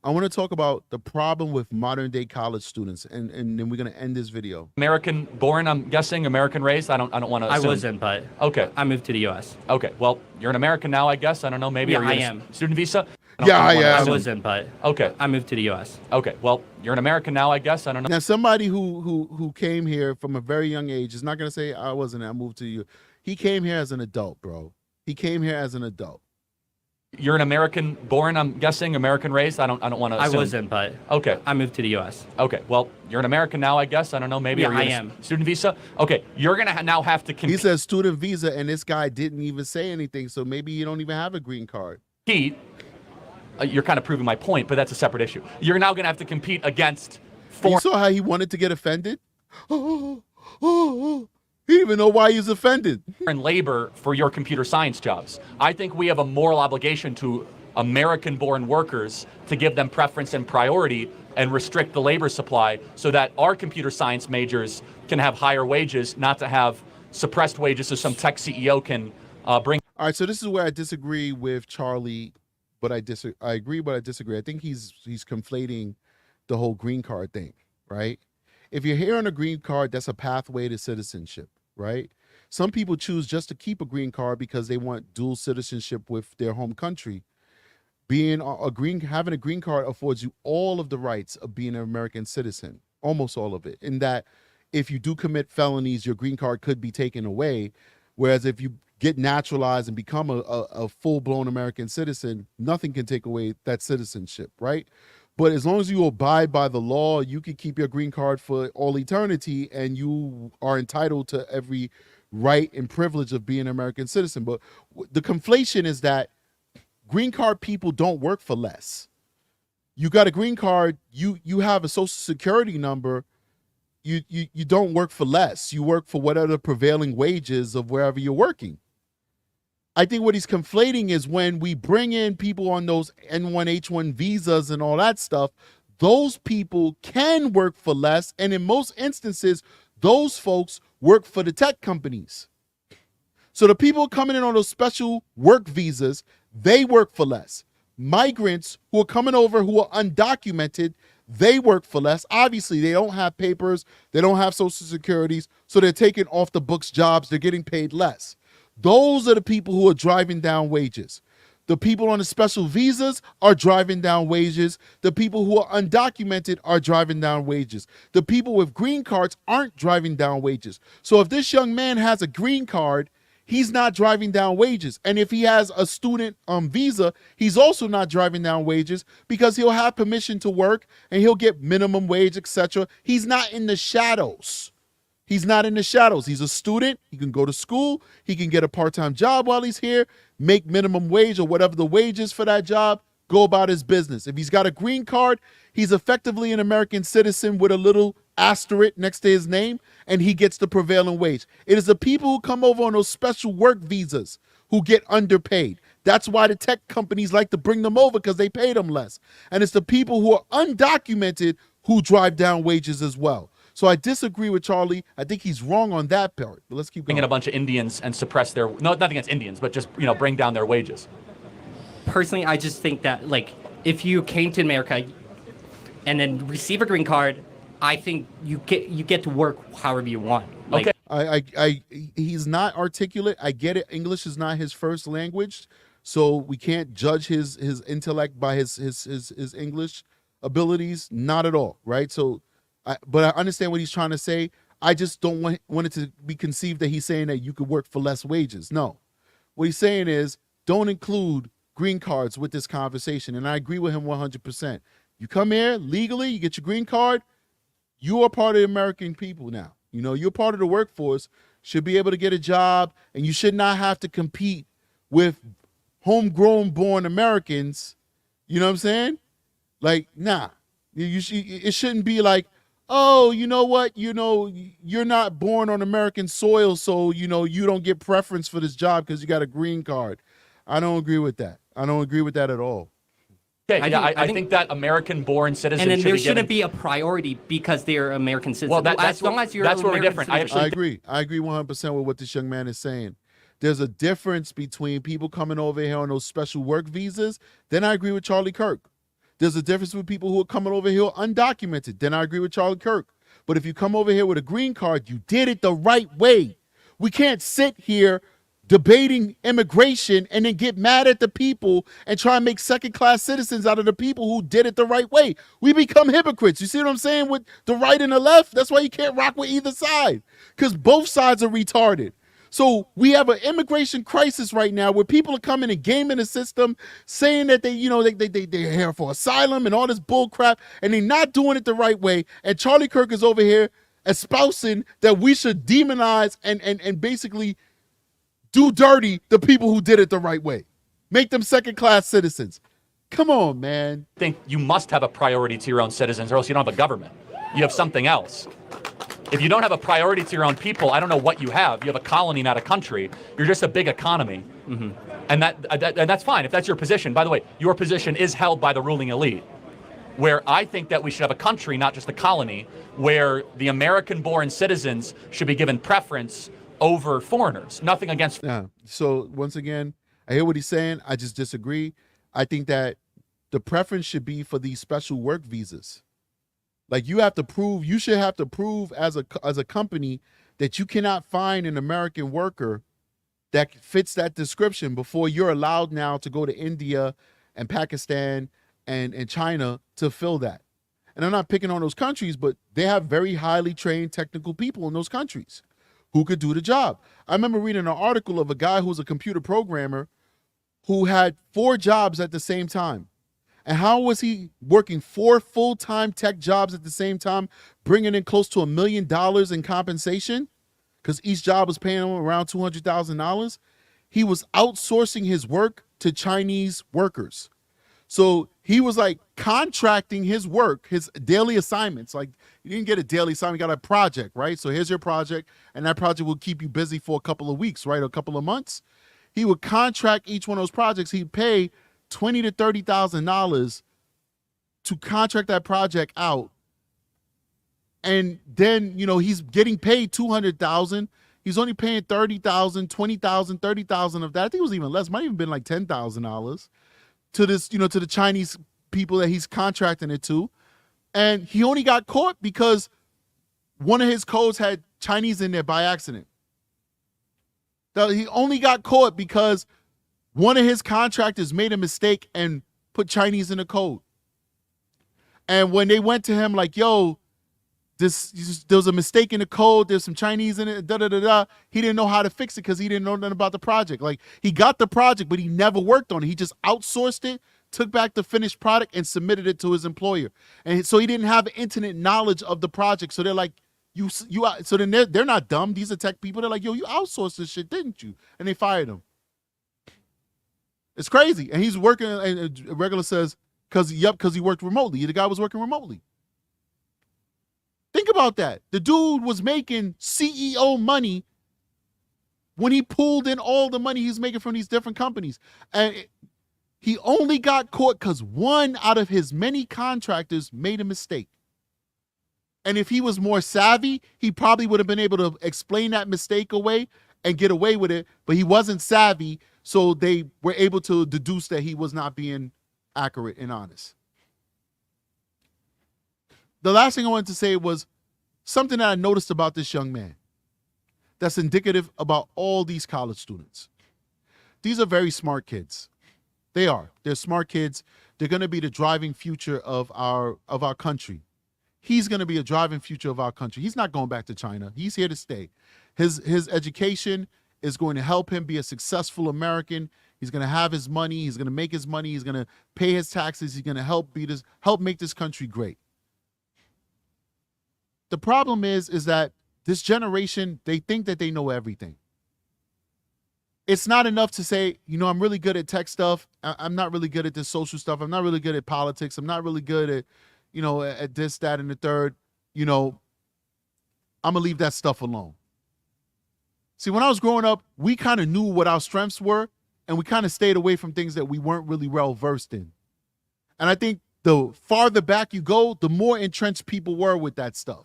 I want to talk about the problem with modern day college students, and then we're going to end this video. American born, I'm guessing, American raised. I don't want to I assume. wasn't, but Okay. I moved to the U.S. Okay, well, you're an American now, I guess. I don't know, maybe. Yeah, Are you I on a am. Student visa? Yeah, I don't wanna am. I assume. wasn't, but Okay. I moved to the U.S. Okay, well, you're an American now, I guess. I don't know. Now, somebody who came here from a very young age is not going to say, I wasn't, I moved to you. He came here as an adult, bro. He came here as an adult. You're an American born, I'm guessing, American raised. I don't want to I assume. wasn't, but Okay. I moved to the U.S. Okay, well, you're an American now, I guess. I don't know, maybe. Yeah, Are you I on a am. Student visa? Okay, you're going to now have to He compete. says student visa, and this guy didn't even say anything, so maybe you don't even have a green card. You're kind of proving my point, but that's a separate issue. You're now going to have to compete against You foreign saw how he wanted to get offended? He didn't even know why he was offended. labor for your computer science jobs. I think we have a moral obligation to American-born workers to give them preference and priority and restrict the labor supply so that our computer science majors can have higher wages, not to have suppressed wages so some tech CEO can bring. All right, so this is where I disagree with Charlie, but I agree, but I disagree. I think he's conflating the whole green card thing, right? If you're here on a green card, that's a pathway to citizenship, right? Some people choose just to keep a green card because they want dual citizenship with their home country. Having a green card affords you all of the rights of being an American citizen, almost all of it. In that, if you do commit felonies, your green card could be taken away. Whereas if you get naturalized and become a full-blown American citizen, nothing can take away that citizenship, right? But as long as you abide by the law, you can keep your green card for all eternity, and you are entitled to every right and privilege of being an American citizen. But the conflation is that green card people don't work for less. You got a green card, you have a social security number, you don't work for less. You work for whatever the prevailing wages of wherever you're working. I think what he's conflating is when we bring in people on those N1H1 visas and all that stuff, those people can work for less. And in most instances, those folks work for the tech companies. So the people coming in on those special work visas, they work for less. Migrants who are coming over who are undocumented, they work for less. Obviously, they don't have papers, they don't have social securities, so they're taking off the books jobs, they're getting paid less. Those are the people who are driving down wages. The people on the special visas are driving down wages. The people who are undocumented are driving down wages. The people with green cards aren't driving down wages. So if this young man has a green card, he's not driving down wages. And if he has a student visa, he's also not driving down wages because he'll have permission to work and he'll get minimum wage, etc. He's not in the shadows. He's not in the shadows. He's a student. He can go to school. He can get a part-time job while he's here, make minimum wage or whatever the wage is for that job, go about his business. If he's got a green card, he's effectively an American citizen with a little asterisk next to his name, and he gets the prevailing wage. It is the people who come over on those special work visas who get underpaid. That's why the tech companies like to bring them over, because they pay them less. And it's the people who are undocumented who drive down wages as well. So I disagree with Charlie. I think he's wrong on that part. But let's keep going. Bring in a bunch of Indians and suppress their, no, nothing against Indians, but just, bring down their wages. Personally, I just think that, like, if you came to America and then receive a green card, I think you get to work however you want. Like, Okay. He's not articulate. I get it. English is not his first language, so we can't judge his intellect by his English abilities. Not at all, right? So, but I understand what he's trying to say. I just don't want it to be conceived that he's saying that you could work for less wages. No, what he's saying is don't include green cards with this conversation, and I agree with him 100%. You come here legally, you get your green card, you are part of the American people now. You're part of the workforce, should be able to get a job, and you should not have to compete with homegrown born Americans. You know what I'm saying? Like, nah. It shouldn't be like, oh, you know what? You're not born on American soil, so, you don't get preference for this job because you got a green card. I don't agree with that. I don't agree with that at all. Okay, I think that American-born citizens and then there should be given... shouldn't be a priority because they're American citizens. Well, as long as you're that's where we're American different. citizen. I agree 100% with what this young man is saying. There's a difference between people coming over here on those special work visas. Then I agree with Charlie Kirk. There's a difference with people who are coming over here undocumented. Then I agree with Charlie Kirk. But if you come over here with a green card, you did it the right way. We can't sit here debating immigration and then get mad at the people and try and make second-class citizens out of the people who did it the right way. We become hypocrites. You see what I'm saying with the right and the left? That's why you can't rock with either side, because both sides are retarded. So we have an immigration crisis right now where people are coming and gaming the system, saying that they're here for asylum and all this bull crap, and they're not doing it the right way. And Charlie Kirk is over here espousing that we should demonize and basically do dirty the people who did it the right way. Make them second-class citizens. Come on, man. I think you must have a priority to your own citizens, or else you don't have a government. You have something else. If you don't have a priority to your own people, I don't know what you have. You have a colony, not a country. You're just a big economy. Mm-hmm. And that's fine if that's your position. By the way, your position is held by the ruling elite, where I think that we should have a country, not just a colony, where the American-born citizens should be given preference over foreigners. Nothing against... Yeah. So once again, I hear what he's saying. I just disagree. I think that the preference should be for these special work visas. Like, you should have to prove as a company that you cannot find an American worker that fits that description before you're allowed now to go to India and Pakistan and China to fill that. And I'm not picking on those countries, but they have very highly trained technical people in those countries who could do the job. I remember reading an article of a guy who's a computer programmer who had 4 jobs at the same time. And how was he working 4 full-time tech jobs at the same time, bringing in close to $1 million in compensation? Because each job was paying him around $200,000. He was outsourcing his work to Chinese workers. So he was like contracting his work, his daily assignments. Like, you didn't get a daily assignment, you got a project, right? So here's your project, and that project will keep you busy for a couple of weeks, right? Or a couple of months. He would contract each one of those projects. He'd pay $20,000 to $30,000 to contract that project out. And then, he's getting paid $200,000. He's only paying $30,000, $20,000, $30,000 of that. I think it was even less. Might even been like $10,000 to this, to the Chinese people that he's contracting it to. And he only got caught because one of his codes had Chinese in there by accident. He only got caught because one of his contractors made a mistake and put Chinese in the code. And when they went to him like, yo, there was a mistake in the code. There's some Chinese in it. Da da da da. He didn't know how to fix it because he didn't know nothing about the project. Like, he got the project, but he never worked on it. He just outsourced it, took back the finished product, and submitted it to his employer. And so he didn't have intimate knowledge of the project. So they're like, you. So then they're not dumb. These are tech people. They're like, yo, you outsourced this shit, didn't you? And they fired him. It's crazy. And he's working. And Regular says, because he worked remotely. The guy was working remotely. Think about that. The dude was making CEO money when he pulled in all the money he's making from these different companies. And he only got caught because one out of his many contractors made a mistake. And if he was more savvy, he probably would have been able to explain that mistake away and get away with it. But he wasn't savvy, so they were able to deduce that he was not being accurate and honest. The last thing I wanted to say was something that I noticed about this young man that's indicative about all these college students. These are very smart kids. They are. They're smart kids. They're going to be the driving future of our country. He's going to be a driving future of our country. He's not going back to China. He's here to stay. His education is going to help him be a successful American. He's going to have his money. He's going to make his money. He's going to pay his taxes. He's going to help make this country great. The problem is that this generation, they think that they know everything. It's not enough to say, I'm really good at tech stuff. I'm not really good at this social stuff. I'm not really good at politics. I'm not really good at, at this, that, and the third. I'm going to leave that stuff alone. See, when I was growing up, we kind of knew what our strengths were, and we kind of stayed away from things that we weren't really well versed in. And I think the farther back you go, the more entrenched people were with that stuff.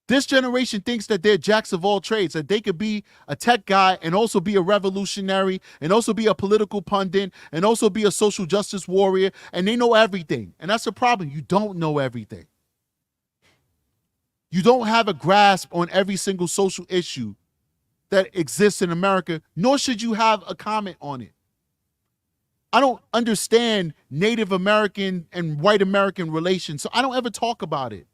This generation thinks that they're jacks of all trades, that they could be a tech guy and also be a revolutionary and also be a political pundit and also be a social justice warrior, and they know everything. And that's the problem. You don't know everything. You don't have a grasp on every single social issue that exists in America, nor should you have a comment on it. I don't understand Native American and white American relations, so I don't ever talk about it.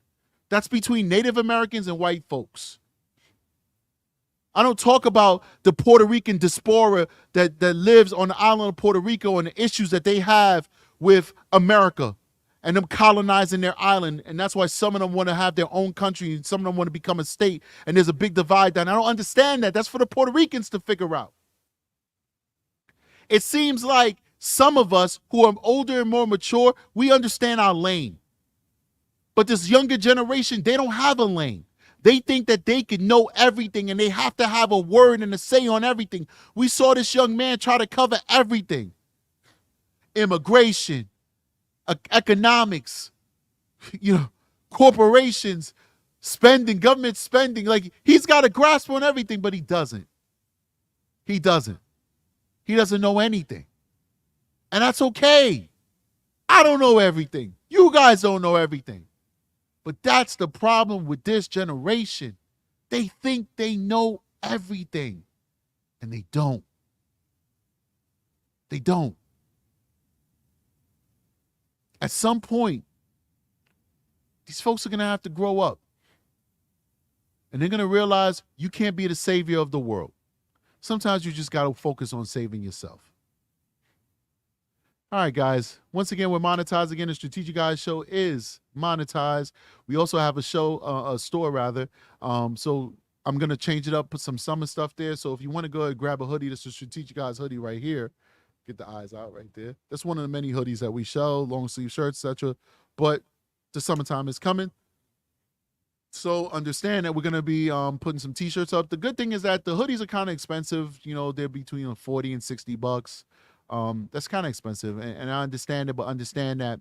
That's between Native Americans and white folks. I don't talk about the Puerto Rican diaspora that lives on the island of Puerto Rico and the issues that they have with America and them colonizing their island. And that's why some of them want to have their own country and some of them want to become a state. And there's a big divide there. And I don't understand that. That's for the Puerto Ricans to figure out. It seems like some of us who are older and more mature, we understand our lane. But this younger generation, they don't have a lane. They think that they can know everything and they have to have a word and a say on everything. We saw this young man try to cover everything. Immigration, economics, corporations, spending, government spending. Like, he's got a grasp on everything, but he doesn't. He doesn't. He doesn't know anything. And that's okay. I don't know everything. You guys don't know everything. But that's the problem with this generation. They think they know everything, and they don't. They don't. At some point, these folks are going to have to grow up. And they're going to realize you can't be the savior of the world. Sometimes you just got to focus on saving yourself. All right, guys. Once again, we're monetized. Again, the Strategic Guys show is monetized. We also have a store rather. So I'm going to change it up, put some summer stuff there. So if you want to go ahead and grab a hoodie, that's the Strategic Guys hoodie right here. Get the eyes out right there. That's one of the many hoodies that we show, long sleeve shirts, etc. But the summertime is coming. So understand that we're going to be putting some t-shirts up. The good thing is that the hoodies are kind of expensive. They're between 40 and $60. That's kind of expensive, and I understand it, but understand that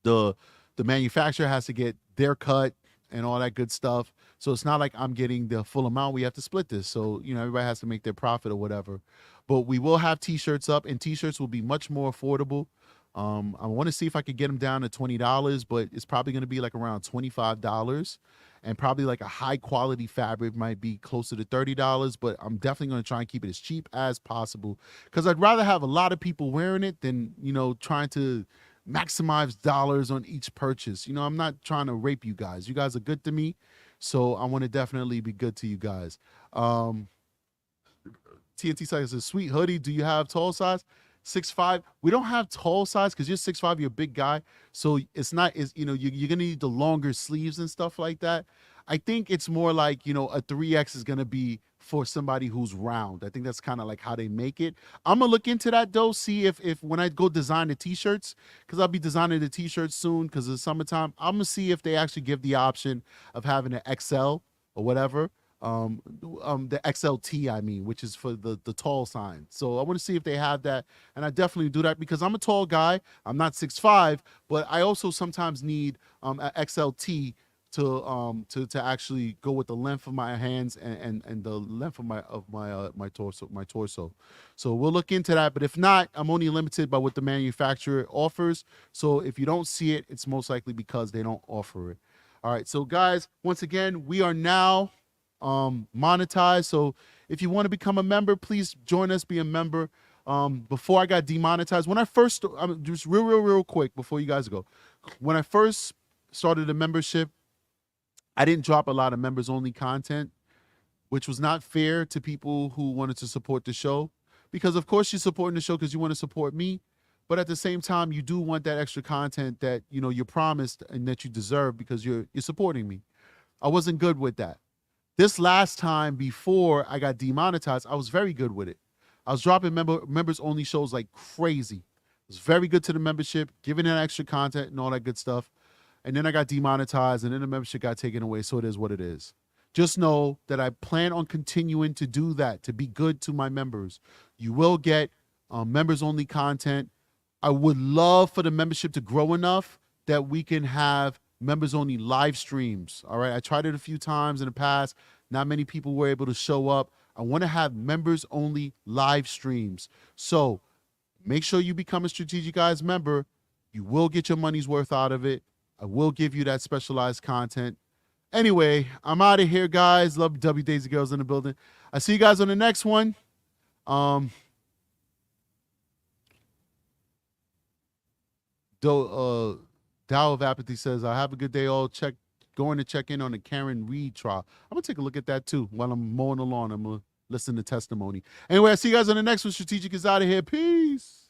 the manufacturer has to get their cut and all that good stuff. So it's not like I'm getting the full amount. We have to split this. So, everybody has to make their profit or whatever. But we will have t-shirts up, and t-shirts will be much more affordable. I want to see if I could get them down to $20, but it's probably going to be like around $25. And probably like a high quality fabric might be closer to $30, but I'm definitely going to try and keep it as cheap as possible because I'd rather have a lot of people wearing it than, trying to maximize dollars on each purchase. You know, I'm not trying to rape you guys. You guys are good to me, so I want to definitely be good to you guys. TNT says, a sweet hoodie. Do you have tall size? 6'5". We don't have tall size because you're 6'5", you're a big guy. So it's not, you know, you're going to need the longer sleeves and stuff like that. I think it's more like, you know, a 3X is going to be for somebody who's round. I think that's kind of like how they make it. I'm going to look into that, though, see if when I go design the T-shirts, because I'll be designing the T-shirts soon because it's summertime, I'm going to see if they actually give the option of having an XL or whatever. The XLT, I mean, which is for the tall sign. So I want to see if they have that, and I definitely do that because I'm a tall guy. I'm not 6'5", but I also sometimes need an XLT to actually go with the length of my hands and the length of my torso. So we'll look into that, but if not, I'm only limited by what the manufacturer offers. So if you don't see it, it's most likely because they don't offer it. All right, so guys, once again, we are now monetized. So if you want to become a member, please join us, be a member. Before I got demonetized, when I first, just real quick before you guys go, when I first started a membership, I didn't drop a lot of members only content, which was not fair to people who wanted to support the show, because of course you're supporting the show because you want to support me, but at the same time you do want that extra content that, you know, you're promised and that you deserve because you're supporting me. I wasn't good with that. This last time before I got demonetized, I was very good with it. I was dropping members only shows like crazy. I was very good to the membership, giving it extra content and all that good stuff. And then I got demonetized and then the membership got taken away. So it is what it is. Just know that I plan on continuing to do that, to be good to my members. You will get members only content. I would love for the membership to grow enough that we can have members only live streams. All right. I tried it a few times in the past. Not many people were able to show up. I want to have members only live streams. So make sure you become a Strategic Eyes member. You will get your money's worth out of it. I will give you that specialized content. Anyway, I'm out of here, guys. Love W Daisy Girls in the building. I see you guys on the next one. Dow of Apathy says, I have a good day all. Going to check in on the Karen Reed trial. I'm going to take a look at that too while I'm mowing the lawn. I'm going to listen to testimony. Anyway, I see you guys on the next one. Strategic is out of here. Peace.